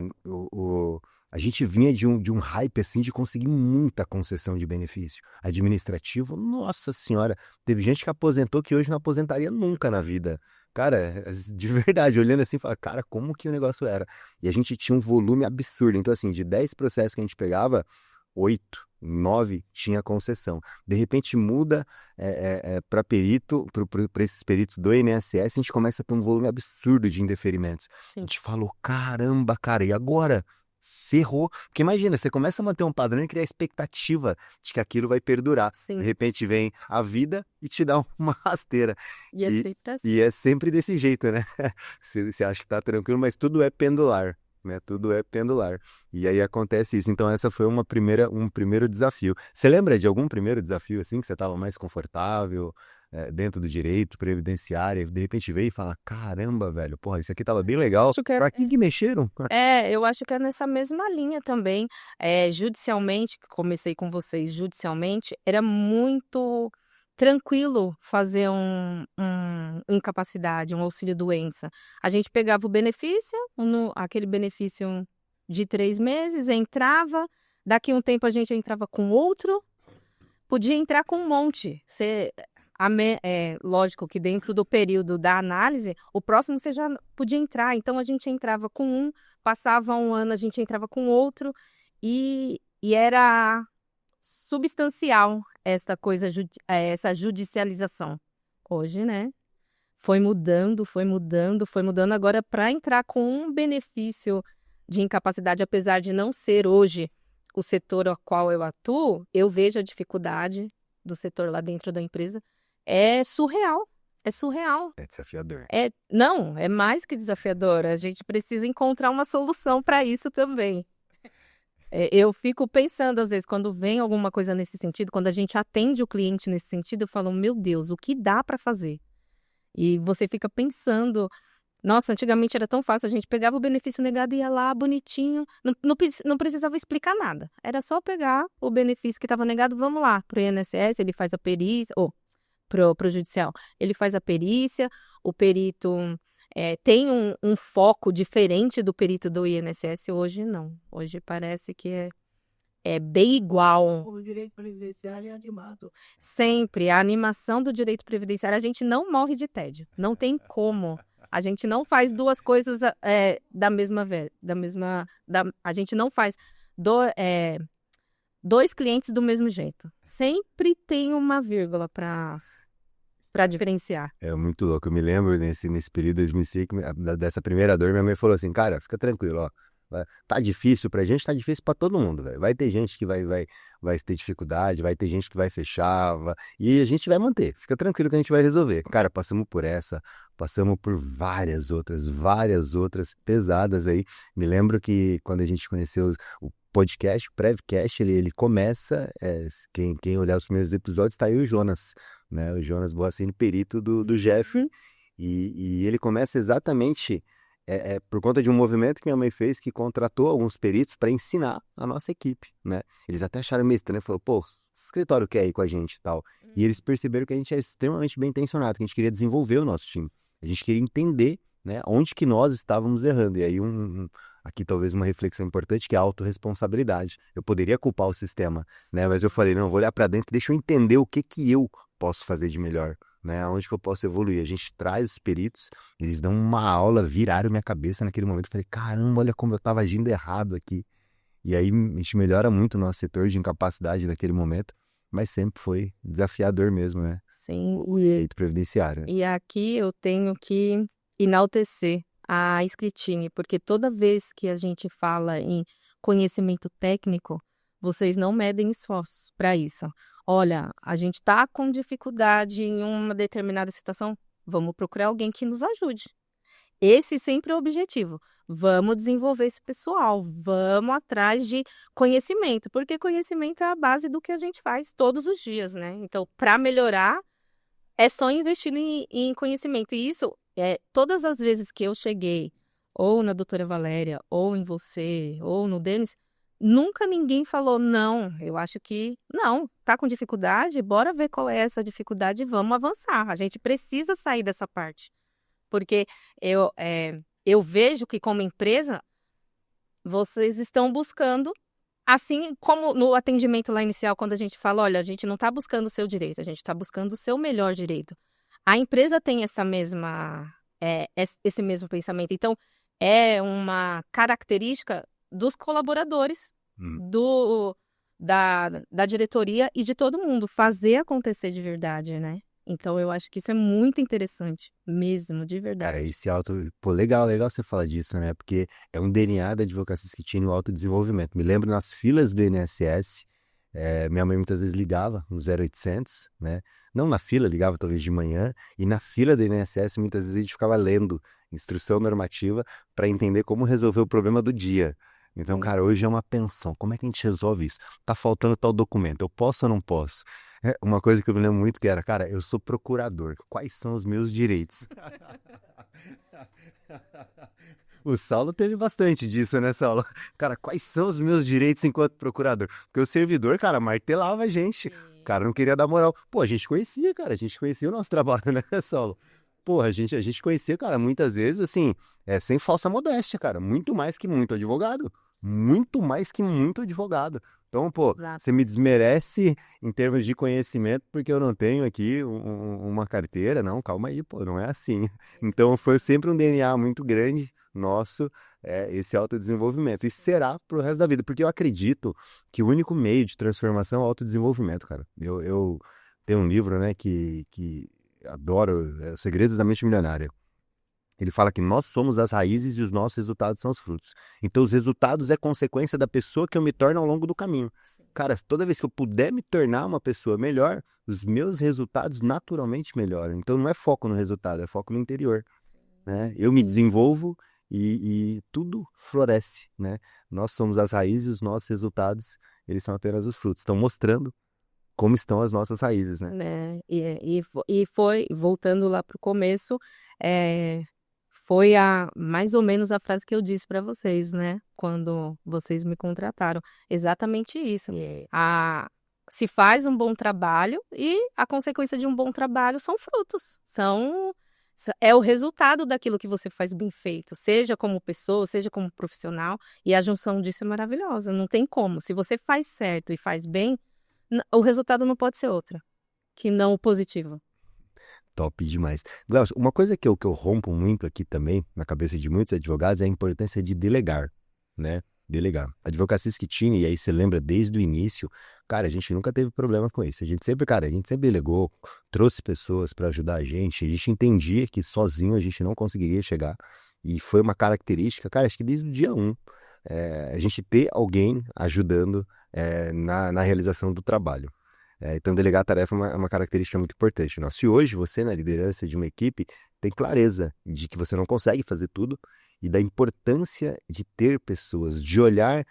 A gente vinha de um hype, assim, de conseguir muita concessão de benefício administrativo. Nossa senhora, teve gente que aposentou que hoje não aposentaria nunca na vida. Cara, de verdade, olhando assim, fala, cara, como que o negócio era? E a gente tinha um volume absurdo. Então, assim, de 10 processos que a gente pegava, 8, 9 tinha concessão. De repente muda para perito, para esses peritos do INSS, a gente começa a ter um volume absurdo de indeferimentos. Sim. A gente falou, caramba, cara, e agora? Ferrou. Porque imagina, você começa a manter um padrão e criar a expectativa de que aquilo vai perdurar. Sim. De repente vem a vida e te dá uma rasteira. E é sempre assim. E é sempre desse jeito, né? Você acha que tá tranquilo, mas tudo é pendular. Né? Tudo é pendular. E aí acontece isso. Então essa foi um primeiro desafio. Você lembra de algum primeiro desafio assim que você estava mais confortável dentro do direito previdenciário, e de repente veio e fala, caramba, velho, porra, isso aqui tava bem legal. Pra que mexeram? Eu acho que é nessa mesma linha também. Judicialmente, que comecei com vocês, judicialmente, era muito tranquilo fazer um incapacidade, um auxílio-doença. A gente pegava o benefício, aquele benefício de 3 meses, entrava, daqui um tempo a gente entrava com outro, podia entrar com um monte. Lógico que dentro do período da análise, o próximo você já podia entrar. Então, a gente entrava com um, passava um ano, a gente entrava com outro, e era substancial essa coisa, essa judicialização. Hoje, né? Foi mudando. Agora, para entrar com um benefício de incapacidade, apesar de não ser hoje o setor ao qual eu atuo, eu vejo a dificuldade do setor lá dentro da empresa. É surreal. É desafiador. Não, é mais que desafiador. A gente precisa encontrar uma solução para isso também. Eu fico pensando, às vezes, quando vem alguma coisa nesse sentido, quando a gente atende o cliente nesse sentido, eu falo, meu Deus, o que dá para fazer? E você fica pensando, nossa, antigamente era tão fácil, a gente pegava o benefício negado e ia lá, bonitinho, não precisava explicar nada. Era só pegar o benefício que estava negado, vamos lá, para o INSS, ele faz a perícia, pro judicial. Ele faz a perícia, o perito tem um foco diferente do perito do INSS, hoje não. Hoje parece que é bem igual. O direito previdenciário é animado. Sempre, a animação do direito previdenciário, a gente não morre de tédio, não tem como. A gente não faz duas coisas a gente não faz 2 clientes do mesmo jeito. Sempre tem uma vírgula para diferenciar. É muito louco. Eu me lembro nesse período de 2005, dessa primeira dor, minha mãe falou assim, cara, fica tranquilo, ó. Tá difícil pra gente, tá difícil pra todo mundo, velho. Vai ter gente que vai ter dificuldade, vai ter gente que vai fechar, e a gente vai manter. Fica tranquilo que a gente vai resolver. Cara, passamos por essa, passamos por várias outras pesadas aí. Me lembro que quando a gente conheceu o podcast, o Prevcast, ele começa, quem olhar os primeiros episódios, tá aí o Jonas, né? O Jonas Boacini, perito do Jeff, e ele começa exatamente por conta de um movimento que minha mãe fez, que contratou alguns peritos para ensinar a nossa equipe, né? Eles até acharam meio estranho, falaram, pô, esse escritório quer ir com a gente e tal. E eles perceberam que a gente é extremamente bem intencionado, que a gente queria desenvolver o nosso time. A gente queria entender, né, onde que nós estávamos errando. E aí, aqui talvez uma reflexão importante, que é a autorresponsabilidade. Eu poderia culpar o sistema, né? Mas eu falei, não, eu vou olhar para dentro, deixa eu entender o que eu posso fazer de melhor, né? Onde que eu posso evoluir. A gente traz os peritos, eles dão uma aula, viraram minha cabeça naquele momento. Eu falei, caramba, olha como eu estava agindo errado aqui. E aí a gente melhora muito o nosso setor de incapacidade naquele momento, mas sempre foi desafiador mesmo, né? Sim. O direito previdenciário. E aqui eu tenho que enaltecer a Escritine, porque toda vez que a gente fala em conhecimento técnico, vocês não medem esforços para isso. Olha, a gente está com dificuldade em uma determinada situação, vamos procurar alguém que nos ajude. Esse sempre é o objetivo. Vamos desenvolver esse pessoal, vamos atrás de conhecimento, porque conhecimento é a base do que a gente faz todos os dias, né? Então, para melhorar, é só investir em conhecimento. E isso, todas as vezes que eu cheguei, ou na doutora Valéria, ou em você, ou no Denis, nunca ninguém falou, não, eu acho que não, tá com dificuldade, bora ver qual é essa dificuldade e vamos avançar. A gente precisa sair dessa parte. Porque eu vejo que como empresa, vocês estão buscando, assim como no atendimento lá inicial, quando a gente fala, olha, a gente não está buscando o seu direito, a gente está buscando o seu melhor direito. A empresa tem esse mesmo pensamento. Então, é uma característica dos colaboradores, da diretoria e de todo mundo, fazer acontecer de verdade, né? Então, eu acho que isso é muito interessante, mesmo, de verdade. Cara, esse Pô, legal você falar disso, né? Porque é um DNA da advocacia escritina, o autodesenvolvimento. Me lembro nas filas do INSS, minha mãe muitas vezes ligava no 0800, né? Não na fila, ligava talvez de manhã, e na fila do INSS muitas vezes a gente ficava lendo instrução normativa para entender como resolver o problema do dia. Então, cara, hoje é uma pensão. Como é que a gente resolve isso? Tá faltando tal documento, eu posso ou não posso? Uma coisa que eu me lembro muito que era, cara, eu sou procurador, quais são os meus direitos? O Saulo teve bastante disso, né, Saulo? Cara, quais são os meus direitos enquanto procurador? Porque o servidor, cara, martelava a gente. O cara não queria dar moral. Pô, a gente conhecia, cara, a gente conhecia o nosso trabalho, né, Saulo? Pô, a gente conhecia, cara, muitas vezes, assim, sem falsa modéstia, cara, muito mais que muito advogado. Muito mais que muito advogado. Então, pô, Exato. Você me desmerece em termos de conhecimento porque eu não tenho aqui uma carteira. Não, calma aí, pô, não é assim. Então, foi sempre um DNA muito grande nosso, esse autodesenvolvimento. E será pro resto da vida, porque eu acredito que o único meio de transformação é o autodesenvolvimento, cara. Eu tenho um livro, né, que adoro, Os Segredos da Mente Milionária. Ele fala que nós somos as raízes e os nossos resultados são os frutos. Então, os resultados é consequência da pessoa que eu me torno ao longo do caminho. Sim. Cara, toda vez que eu puder me tornar uma pessoa melhor, os meus resultados naturalmente melhoram. Então, não é foco no resultado, é foco no interior, né? Eu me desenvolvo e tudo floresce, né? Nós somos as raízes e os nossos resultados, eles são apenas os frutos. Estão mostrando como estão as nossas raízes, né? E foi, voltando lá para o começo, foi mais ou menos a frase que eu disse para vocês, né? Quando vocês me contrataram. Exatamente isso. Se faz um bom trabalho e a consequência de um bom trabalho são frutos. É o resultado daquilo que você faz bem feito, seja como pessoa, seja como profissional. E a junção disso é maravilhosa. Não tem como. Se você faz certo e faz bem, o resultado não pode ser outro que não o positivo. Top demais. Glaucio, uma coisa que eu rompo muito aqui também, na cabeça de muitos advogados, é a importância de delegar, né? delegar. A advocacia Schettini, e aí você lembra desde o início, cara, a gente nunca teve problema com isso. A gente sempre delegou, trouxe pessoas para ajudar a gente entendia que sozinho a gente não conseguiria chegar. E foi uma característica, cara, acho que desde o dia 1, a gente ter alguém ajudando na realização do trabalho. Então, delegar a tarefa é uma característica muito importante. Se hoje você, na liderança de uma equipe, tem clareza de que você não consegue fazer tudo e da importância de ter pessoas, de olhar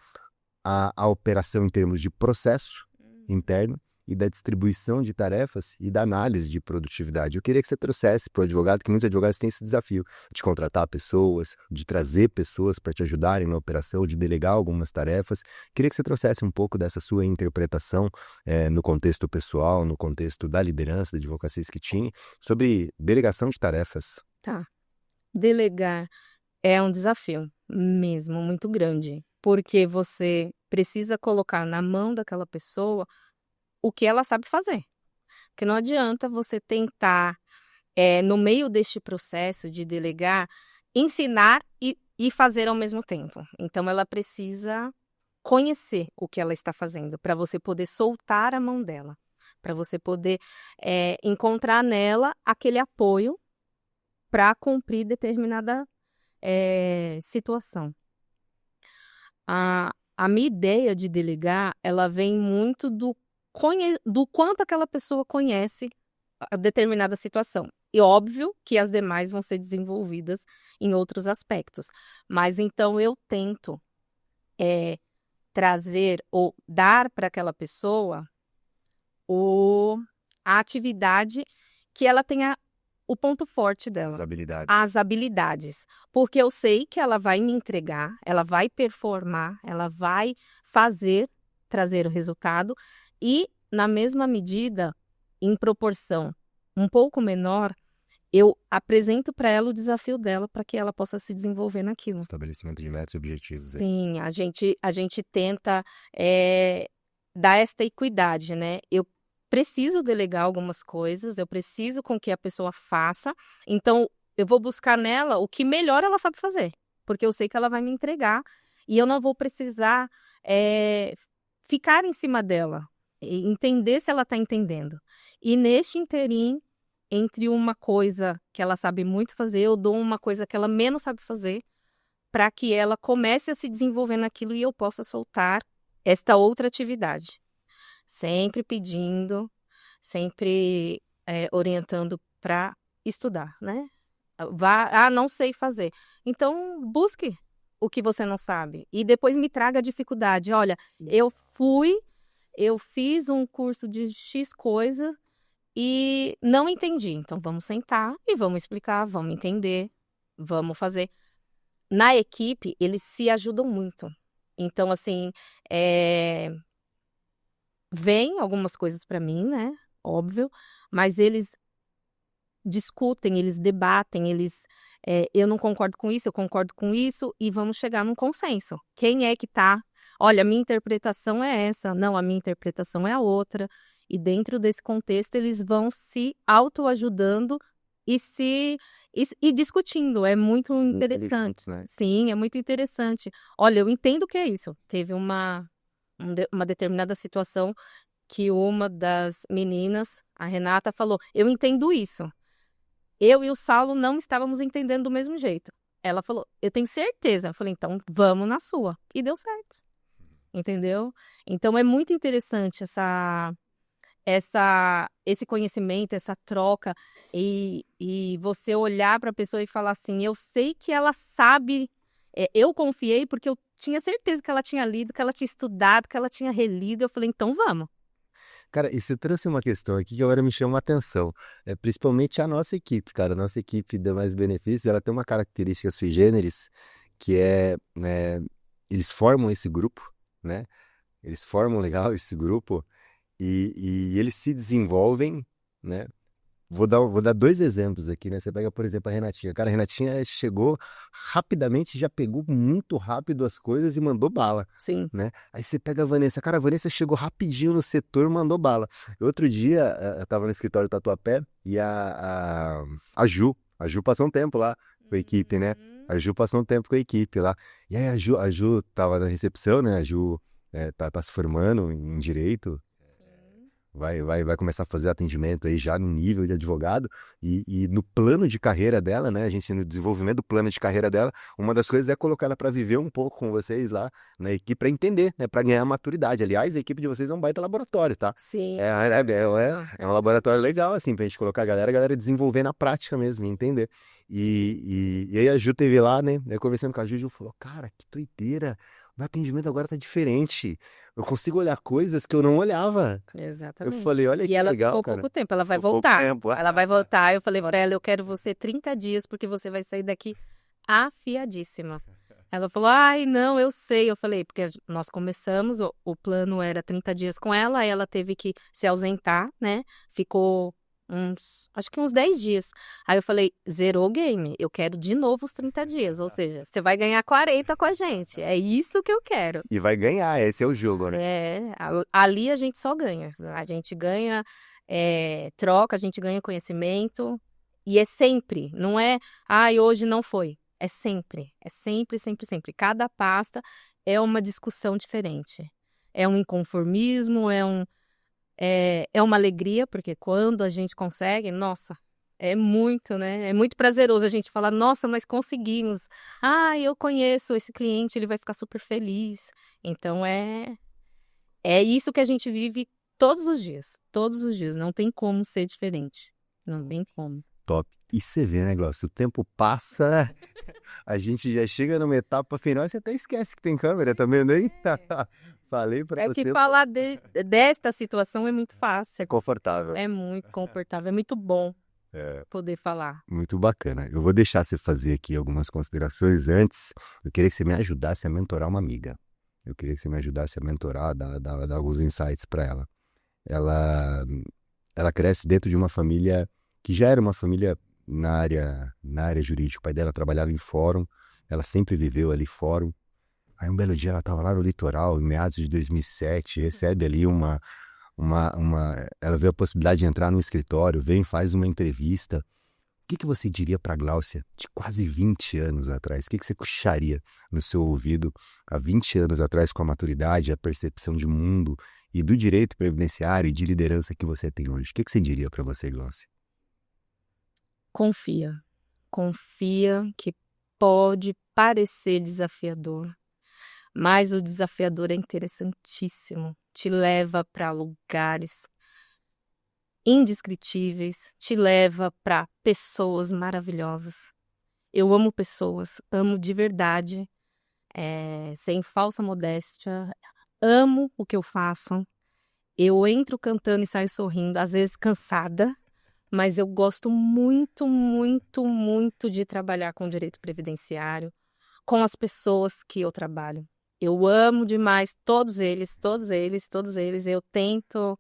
a operação em termos de processo interno e da distribuição de tarefas e da análise de produtividade. Eu queria que você trouxesse para o advogado, que muitos advogados têm esse desafio de contratar pessoas, de trazer pessoas para te ajudarem na operação, de delegar algumas tarefas. Queria que você trouxesse um pouco dessa sua interpretação no contexto pessoal, no contexto da liderança, da advocacia Schettini, sobre delegação de tarefas. Tá. Delegar é um desafio mesmo, muito grande, porque você precisa colocar na mão daquela pessoa o que ela sabe fazer. Porque não adianta você tentar, no meio deste processo de delegar, ensinar e fazer ao mesmo tempo. Então, ela precisa conhecer o que ela está fazendo, para você poder soltar a mão dela, para você poder encontrar nela aquele apoio para cumprir determinada situação. A minha ideia de delegar, ela vem muito do quanto aquela pessoa conhece a determinada situação. E óbvio que as demais vão ser desenvolvidas em outros aspectos. Mas então eu tento trazer ou dar para aquela pessoa a atividade que ela tenha o ponto forte dela. As habilidades. Porque eu sei que ela vai me entregar, ela vai performar, ela vai trazer o resultado. E, na mesma medida, em proporção um pouco menor, eu apresento para ela o desafio dela para que ela possa se desenvolver naquilo. Estabelecimento de metas e objetivos. Sim, a gente tenta dar esta equidade, né? Eu preciso delegar algumas coisas, eu preciso com que a pessoa faça, então eu vou buscar nela o que melhor ela sabe fazer, porque eu sei que ela vai me entregar e eu não vou precisar ficar em cima dela. Entender se ela está entendendo. E neste interim, entre uma coisa que ela sabe muito fazer, eu dou uma coisa que ela menos sabe fazer, para que ela comece a se desenvolver naquilo e eu possa soltar esta outra atividade. Sempre pedindo, sempre orientando para estudar, né? Não sei fazer. Então, busque o que você não sabe. E depois me traga a dificuldade. Olha, eu fiz um curso de X coisa e não entendi. Então, vamos sentar e vamos explicar, vamos entender, vamos fazer. Na equipe, eles se ajudam muito. Então, assim, vem algumas coisas para mim, né? Óbvio. Mas eles discutem, eles debatem, eu não concordo com isso, eu concordo com isso e vamos chegar num consenso. Quem é que tá? Olha, a minha interpretação é essa, não, a minha interpretação é a outra. E dentro desse contexto, eles vão se autoajudando e discutindo. É muito interessante. Né? Sim, é muito interessante. Olha, eu entendo o que é isso. Teve uma determinada situação que uma das meninas, a Renata, falou, eu entendo isso. Eu e o Saulo não estávamos entendendo do mesmo jeito. Ela falou, eu tenho certeza. Eu falei, então vamos na sua. E deu certo. Entendeu? Então é muito interessante esse conhecimento, essa troca e você olhar para a pessoa e falar assim, eu sei que ela sabe, eu confiei porque eu tinha certeza que ela tinha lido, que ela tinha estudado, que ela tinha relido. Eu falei, então vamos. Cara, e você trouxe uma questão aqui que agora me chama a atenção, principalmente a nossa equipe, cara. A nossa equipe da Mais Benefícios, ela tem uma característica sui generis, que eles formam esse grupo, né? Eles formam legal esse grupo e eles se desenvolvem, né? Vou dar 2 exemplos aqui, né? Você pega, por exemplo, a Renatinha. Cara, a Renatinha chegou rapidamente, já pegou muito rápido as coisas e mandou bala. Sim. Né? Aí você pega a Vanessa. Cara, a Vanessa chegou rapidinho no setor, mandou bala. Outro dia, eu tava no escritório do Tatuapé e a Ju passou um tempo lá com a equipe, né? A Ju passou um tempo com a equipe lá. E aí a Ju tava na recepção, né? A Ju tá se formando em Direito. Sim. Vai começar a fazer atendimento aí já no nível de advogado e no plano de carreira dela, né? A gente no desenvolvimento do plano de carreira dela, uma das coisas é colocar ela para viver um pouco com vocês lá na equipe para entender, né? Para ganhar maturidade. Aliás, a equipe de vocês é um baita laboratório, tá? Sim. É um laboratório legal, assim, pra gente colocar a galera desenvolver na prática mesmo, entender. E aí a Ju teve lá, né? Eu conversando com a Ju falou, cara, que doideira. Meu atendimento agora tá diferente. Eu consigo olhar coisas que eu não olhava. Eu Exatamente. falei, olha E que ela legal, ficou cara. pouco tempo, ela vai Ficou pouco voltar. tempo. Ela vai voltar. Eu falei, Morella, eu quero você 30 dias, porque você vai sair daqui afiadíssima. Ela falou, ai, não, eu sei. Eu falei, porque nós começamos, o plano era 30 dias com ela, aí ela teve que se ausentar, né? Ficou acho que uns 10 dias. Aí eu falei, zerou o game, eu quero de novo os 30 dias, ou seja, você vai ganhar 40 com a gente, é isso que eu quero. E vai ganhar, esse é o jogo, né? Ali a gente só ganha, a gente ganha troca, a gente ganha conhecimento, e é sempre, não é, ai, hoje não foi, é sempre, sempre, sempre. Cada pasta é uma discussão diferente, é um inconformismo, é uma alegria, porque quando a gente consegue, nossa, é muito, né? É muito prazeroso a gente falar, nossa, nós conseguimos. Ah, eu conheço esse cliente, ele vai ficar super feliz. Então, é isso que a gente vive todos os dias. Não tem como ser diferente. Não tem como. Top. E você vê, né, Glaucio? O tempo passa, a gente já chega numa etapa final e você até esquece que tem câmera, tá vendo aí? Falei pra É você. que falar desta situação é muito fácil. É confortável. É muito confortável, é muito bom É. poder falar. Muito bacana. Eu vou deixar você fazer aqui algumas considerações antes. Eu queria que você me ajudasse a mentorar uma amiga. Eu queria que você me ajudasse a mentorar, dar alguns insights para ela. Ela cresce dentro de uma família que já era uma família na área jurídica. O pai dela trabalhava em fórum, ela sempre viveu ali fórum. Aí um belo dia ela estava lá no litoral, em meados de 2007, recebe ali ela vê a possibilidade de entrar no escritório, vem, faz uma entrevista. O que você diria para a Gláucia de quase 20 anos atrás? O que você puxaria no seu ouvido há 20 anos atrás com a maturidade, a percepção de mundo e do direito previdenciário e de liderança que você tem hoje? O que você diria para você, Gláucia? Confia. Confia que pode parecer desafiador, mas o desafiador é interessantíssimo. Te leva para lugares indescritíveis, te leva para pessoas maravilhosas. Eu amo pessoas, amo de verdade, sem falsa modéstia, amo o que eu faço. Eu entro cantando e saio sorrindo, às vezes cansada, mas eu gosto muito, muito, muito de trabalhar com direito previdenciário, com as pessoas que eu trabalho. Eu amo demais todos eles, todos eles, todos eles. Eu tento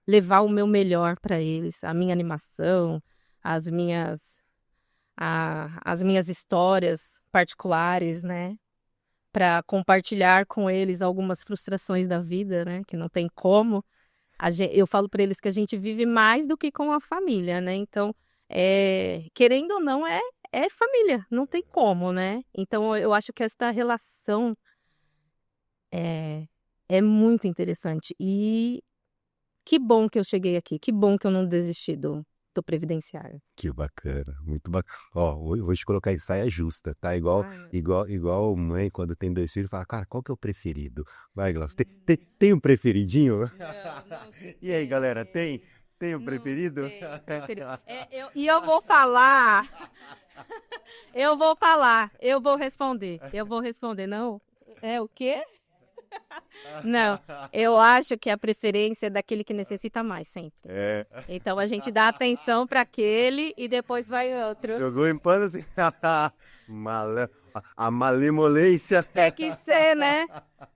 levar o meu melhor para eles, a minha animação, as minhas histórias particulares, né? Para compartilhar com eles algumas frustrações da vida, né? Que não tem como. Eu falo para eles que a gente vive mais do que com a família, né? Então, querendo ou não, é família, não tem como, né? Então, eu acho que esta relação é muito interessante. E que bom que eu cheguei aqui, que bom que eu não desisti do previdenciário. Que bacana, muito bacana. Ó, eu vou te colocar em saia justa, tá? Igual mãe, quando tem 2 filhos, fala, cara, qual que é o preferido? Vai, Glaucio, tem um preferidinho? Não E aí, galera, tem um preferido? E eu vou falar, eu vou responder, não? É o quê? Não, eu acho que a preferência é daquele que necessita mais, sempre. Então a gente dá atenção para aquele e depois vai outro. Jogou em pano assim. A malemolência. Tem que ser, né?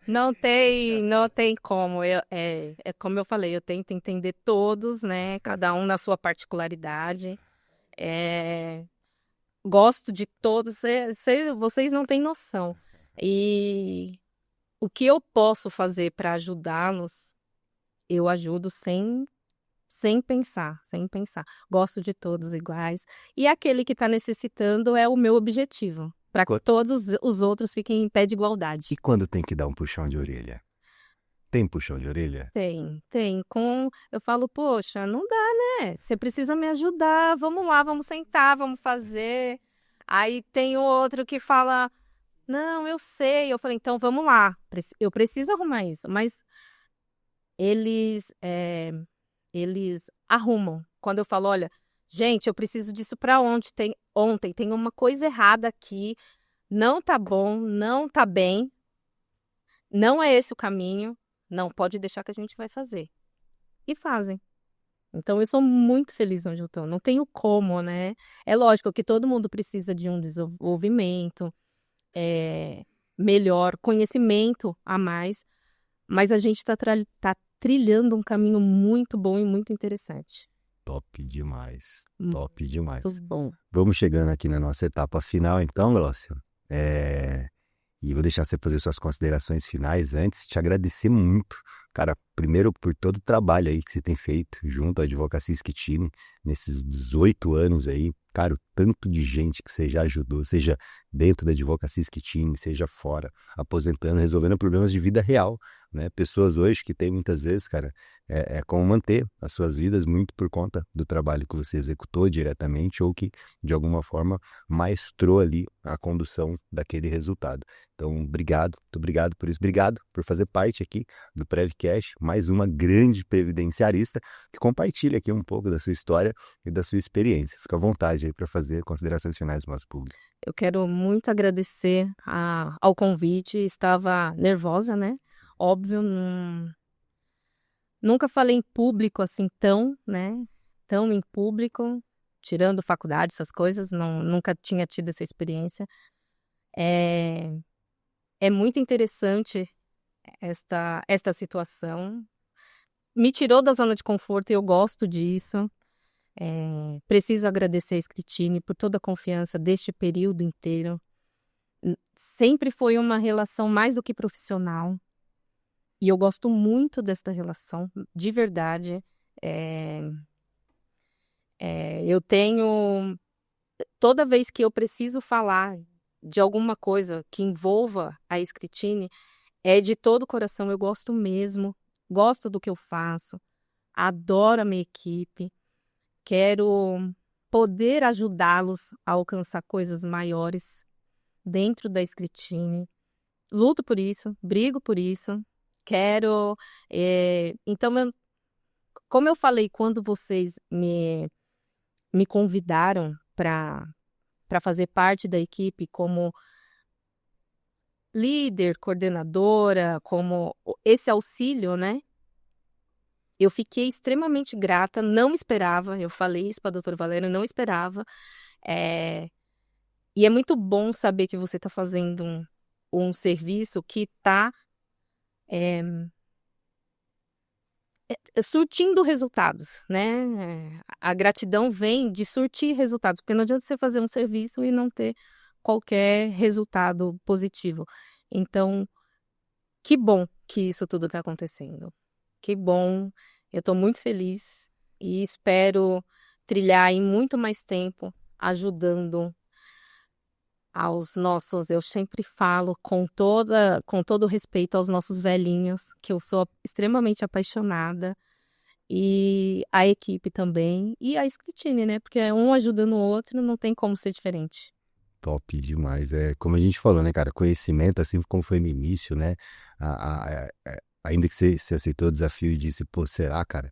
Não tem como. É como eu falei, eu tento entender todos, né? Cada um na sua particularidade. Gosto de todos. Vocês não têm noção. E o que eu posso fazer para ajudá-los, eu ajudo sem sem pensar, sem pensar. Gosto de todos iguais. E aquele que está necessitando é o meu objetivo, para que todos os outros fiquem em pé de igualdade. E quando tem que dar um puxão de orelha? Tem puxão de orelha? Tem. Eu falo, poxa, não dá, né? Você precisa me ajudar, vamos lá, vamos sentar, vamos fazer. Aí tem o outro que fala, não, eu sei. Eu falei, então vamos lá, eu preciso arrumar isso. Mas eles arrumam. Quando eu falo, olha, gente, eu preciso disso para ontem, tem uma coisa errada aqui, não tá bom, não tá bem, não é esse o caminho, não, pode deixar que a gente vai fazer. E fazem. Então, eu sou muito feliz onde eu estou, não tenho como, né? É lógico que todo mundo precisa de um desenvolvimento, melhor, conhecimento a mais, mas a gente está trilhando um caminho muito bom e muito interessante. Top demais, Muito top demais. bom. Vamos chegando aqui na nossa etapa final, então, Glaucia. E vou deixar você fazer suas considerações finais antes, te agradecer muito, cara, primeiro por todo o trabalho aí que você tem feito junto à Advocacia Schettini, nesses 18 anos aí, cara, o tanto de gente que você já ajudou, seja dentro da Advocacia Schettini, seja fora, aposentando, resolvendo problemas de vida real, né? Pessoas hoje que tem muitas vezes, cara, como manter as suas vidas muito por conta do trabalho que você executou diretamente ou que, de alguma forma, maestrou ali a condução daquele resultado. Então, obrigado, muito obrigado por isso. Obrigado por fazer parte aqui do Prevcast, mais uma grande previdenciarista que compartilha aqui um pouco da sua história e da sua experiência. Fica à vontade aí para fazer considerações finais do nosso público. Eu quero muito agradecer ao convite, estava nervosa, né? Óbvio, nunca falei em público assim né? Tão em público, tirando faculdade, essas coisas, nunca tinha tido essa experiência. É muito interessante esta situação. Me tirou da zona de conforto e eu gosto disso. Preciso agradecer a Schettini por toda a confiança deste período inteiro. Sempre foi uma relação mais do que profissional. E eu gosto muito desta relação, de verdade. Eu tenho... Toda vez que eu preciso falar de alguma coisa que envolva a Schettini, é de todo o coração, eu gosto mesmo, gosto do que eu faço, adoro a minha equipe, quero poder ajudá-los a alcançar coisas maiores dentro da Schettini. Luto por isso, brigo por isso, quero... Então, como eu falei, quando vocês me convidaram para fazer parte da equipe como líder, coordenadora, como esse auxílio, né? Eu fiquei extremamente grata, não esperava, eu falei isso para a doutora Valéria, não esperava. E é muito bom saber que você está fazendo um serviço que está surtindo resultados, né? A gratidão vem de surtir resultados, porque não adianta você fazer um serviço e não ter qualquer resultado positivo. Então, que bom que isso tudo está acontecendo. Que bom, eu estou muito feliz e espero trilhar em muito mais tempo ajudando aos nossos, eu sempre falo com todo respeito aos nossos velhinhos, que eu sou extremamente apaixonada, e a equipe também, e a Schettini, né? Porque um ajudando o outro, não tem como ser diferente. Top demais. Como a gente falou, né, cara? Conhecimento, assim como foi no início, né? Ainda que você aceitou o desafio e disse, pô, será, cara?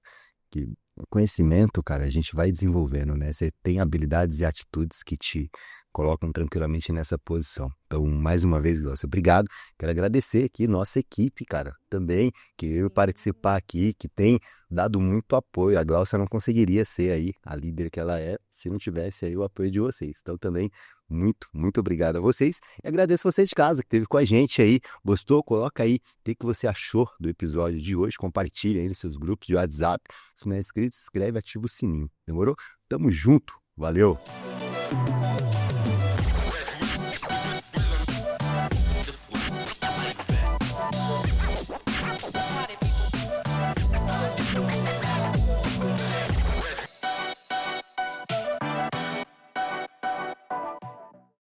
Que conhecimento, cara, a gente vai desenvolvendo, né? Você tem habilidades e atitudes que te colocam tranquilamente nessa posição. Então, mais uma vez, Glaucia, obrigado. Quero agradecer aqui nossa equipe, cara, também, que veio participar aqui, que tem dado muito apoio. A Glaucia não conseguiria ser aí a líder que ela é se não tivesse aí o apoio de vocês. Então, também, muito, muito obrigado a vocês. E agradeço você de casa que esteve com a gente aí. Gostou? Coloca aí o que você achou do episódio de hoje. Compartilha aí nos seus grupos de WhatsApp. Se não é inscrito, se inscreve, ativa o sininho. Demorou? Tamo junto. Valeu!